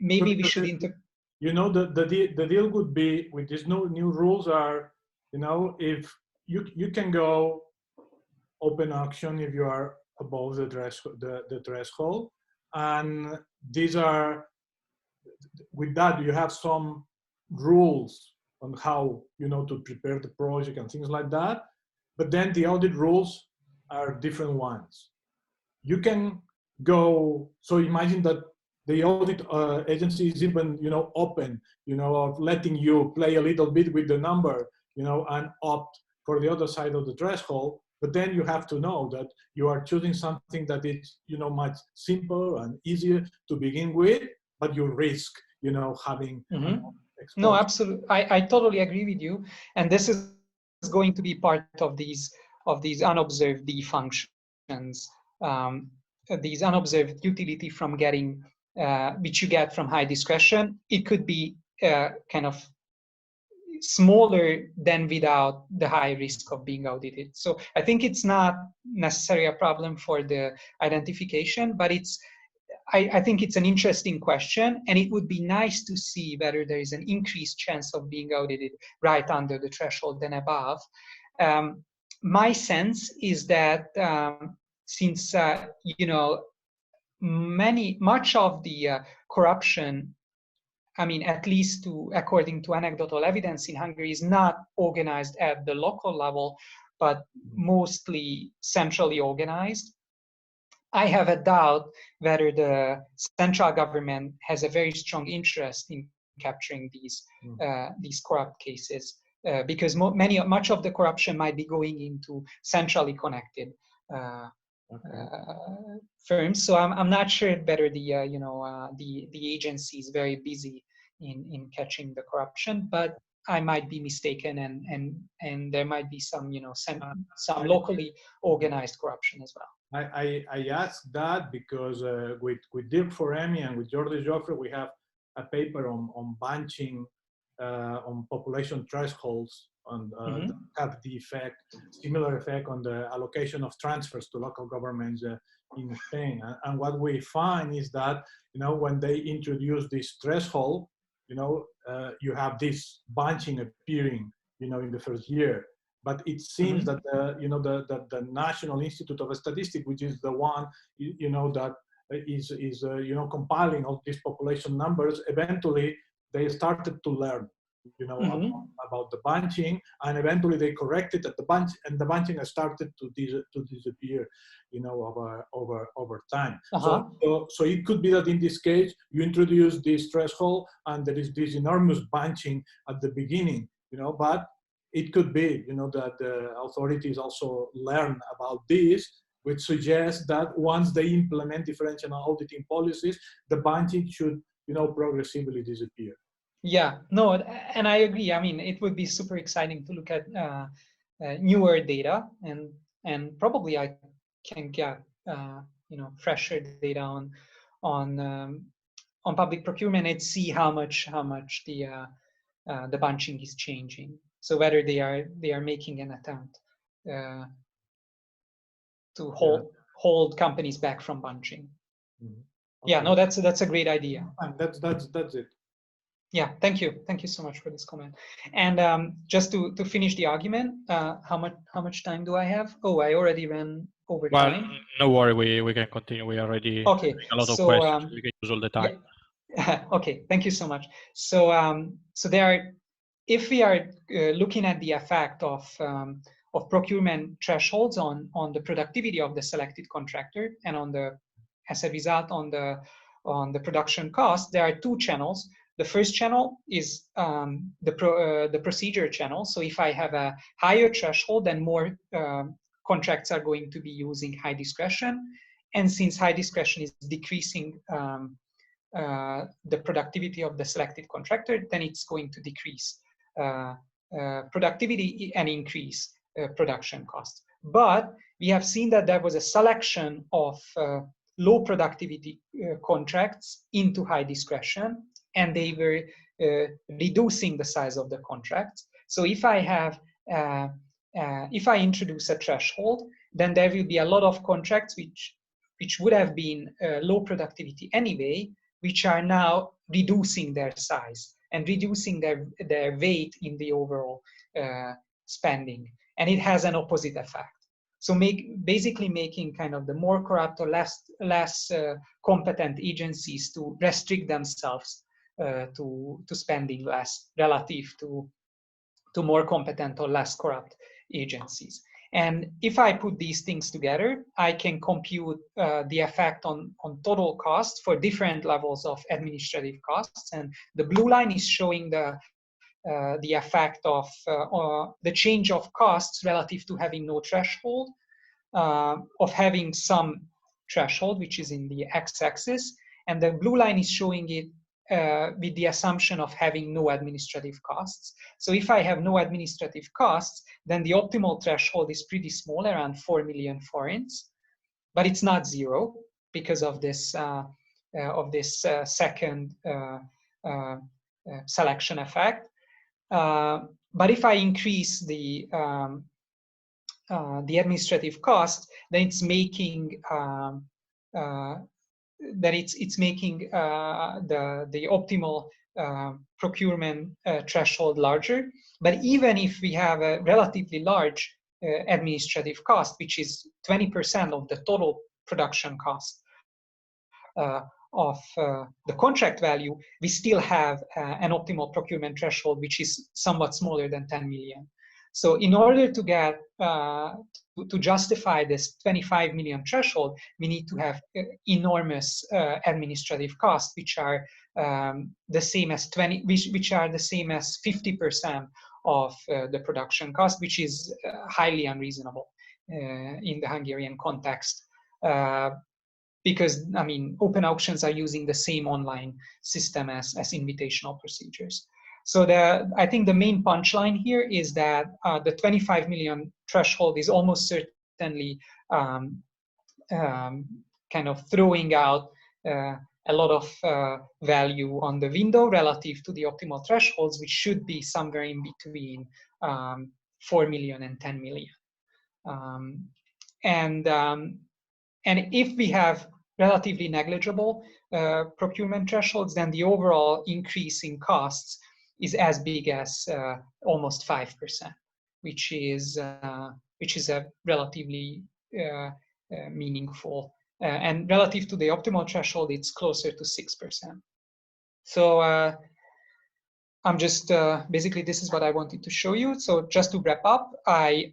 maybe we should you know, the deal would be with these new rules are, you know, if you can go open auction if you are above the threshold, and these are, with that you have some rules on how, you know, to prepare the project and things like that. But then the audit rules are different ones. You can go, so imagine that the audit agency is even, you know, open, you know, of letting you play a little bit with the number, you know, and opt for the other side of the threshold. But then you have to know that you are choosing something that is, you know, much simpler and easier to begin with, but you risk, you know, having no, absolutely. I totally agree with you. And this is going to be part of these unobserved D functions, these unobserved utility from getting, which you get from high discretion. It could be kind of smaller than without the high risk of being audited. So I think it's not necessarily a problem for the identification, but I think it's an interesting question, and it would be nice to see whether there is an increased chance of being audited right under the threshold than above. My sense is that since you know, much of the corruption, I mean, at least according to anecdotal evidence in Hungary, is not organized at the local level, but mostly centrally organized. I have a doubt whether the central government has a very strong interest in capturing these corrupt cases, because much of the corruption might be going into centrally connected firms. So I'm not sure whether the agency is very busy in catching the corruption, but I might be mistaken, and there might be some, you know, some locally organized corruption as well. I ask that because with Dirk Foremi and with Jordi Joffre, we have a paper on bunching on population thresholds, and have the similar effect on the allocation of transfers to local governments in Spain. And what we find is that, you know, when they introduce this threshold, you know, you have this bunching appearing, you know, in the first year. But it seems that you know, the National Institute of Statistics, which is the one, you know, that is you know, compiling all these population numbers, eventually they started to learn, you know, about the bunching, and eventually they corrected that the bunching has started to disappear, you know, over time. So it could be that in this case you introduce this threshold and there is this enormous bunching at the beginning, you know, but it could be, you know, that the authorities also learn about this, which suggests that once they implement differential auditing policies, the bunching should, you know, progressively disappear. Yeah, no, and I agree. I mean, it would be super exciting to look at newer data, and probably I can get you know, fresher data on public procurement and see how much the bunching is changing. So whether they are making an attempt to hold companies back from bunching. Okay. Yeah, no, that's a great idea. And that's it. Yeah, thank you so much for this comment. And just to finish the argument, how much time do I have? Oh, I already ran over Well, time. no worry, we can continue. We already Okay, a lot of so questions. We can use all the time. Yeah. Okay, thank you so much. So so there are, if we are looking at the effect of procurement thresholds on the productivity of the selected contractor and on the, as a result, on the production cost, there are two channels. The first channel is the procedure channel. So if I have a higher threshold, then more contracts are going to be using high discretion. And since high discretion is decreasing the productivity of the selected contractor, then it's going to decrease productivity and increase production costs. But we have seen that there was a selection of low productivity contracts into high discretion, and they were reducing the size of the contracts. So if I have if I introduce a threshold, then there will be a lot of contracts which would have been low productivity anyway, which are now reducing their size and reducing their weight in the overall spending. And it has an opposite effect. So basically making kind of the more corrupt or less competent agencies to restrict themselves to spending less relative to more competent or less corrupt agencies. And if I put these things together, I can compute the effect on total cost for different levels of administrative costs. And the blue line is showing the effect of the change of costs relative to having no threshold, of having some threshold, which is in the x-axis. And the blue line is showing it with the assumption of having no administrative costs. So if I have no administrative costs, then the optimal threshold is pretty small, around 4 million forints, but it's not zero because of this second selection effect. But if I increase the administrative cost, then it's making the optimal procurement threshold larger. But even if we have a relatively large administrative cost, which is 20% of the total production cost of the contract value, we still have an optimal procurement threshold, which is somewhat smaller than 10 million. So in order to get to justify this 25 million threshold, we need to have enormous administrative costs, which are the same as 50% of the production cost, which is highly unreasonable in the Hungarian context. Because, I mean, open auctions are using the same online system as invitational procedures. So I think the main punchline here is that the 25 million threshold is almost certainly kind of throwing out a lot of value on the window relative to the optimal thresholds, which should be somewhere in between 4 million and 10 million. And if we have relatively negligible procurement thresholds, then the overall increase in costs is as big as almost 5%, which is a relatively meaningful. And relative to the optimal threshold, it's closer to 6%. So I'm just basically, this is what I wanted to show you. So just to wrap up, I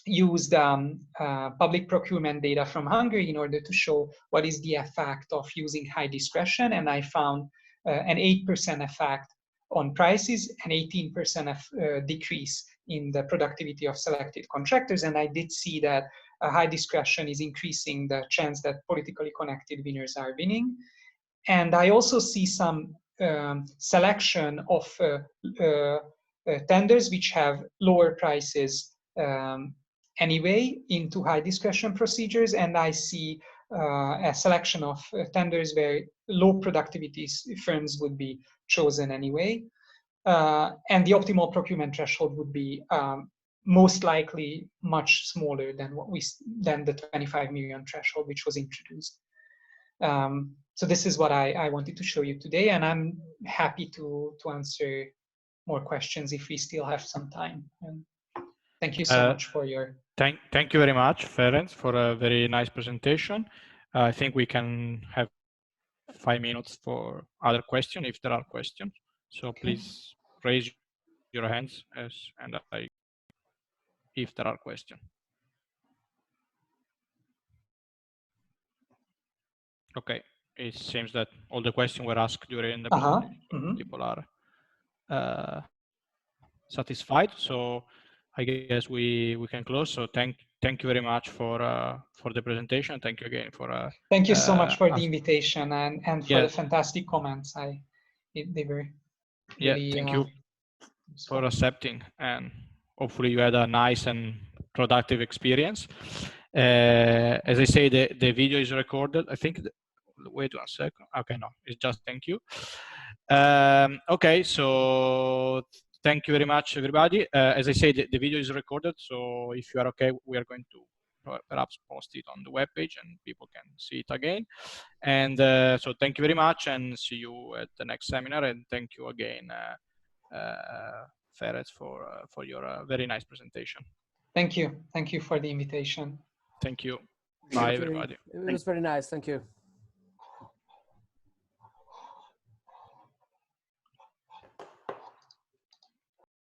used public procurement data from Hungary in order to show what is the effect of using high discretion, and I found an 8% effect on prices and 18% of decrease in the productivity of selected contractors. And I did see that high discretion is increasing the chance that politically connected winners are winning. And I also see some selection of tenders which have lower prices anyway into high discretion procedures, and I see a selection of tenders where low productivity firms would be chosen anyway, and the optimal procurement threshold would be most likely much smaller than the 25 million threshold which was introduced. So this is what I wanted to show you today, and I'm happy to answer more questions if we still have some time. And thank you so much for your... Thank you very much, Ferenc, for a very nice presentation. I think we can have 5 minutes for other questions if there are questions. So please raise your hands if there are questions. Okay, it seems that all the questions were asked during the presentation. People are satisfied. So I guess we can close. So thank you very much for the presentation. Thank you again for thank you so much for the invitation and for the fantastic comments. They were really, thank you for accepting, and hopefully you had a nice and productive experience. As I say, the video is recorded. I think. Wait 1 second. Okay, no, it's just thank you. Okay, so thank you very much, everybody. As I say, the video is recorded, so if you are okay, we are going to perhaps post it on the webpage and people can see it again. And so thank you very much, and see you at the next seminar. And thank you again, Ferenc, for your very nice presentation. Thank you for the invitation. Thank you. Bye, everybody. It was very nice. Thank you.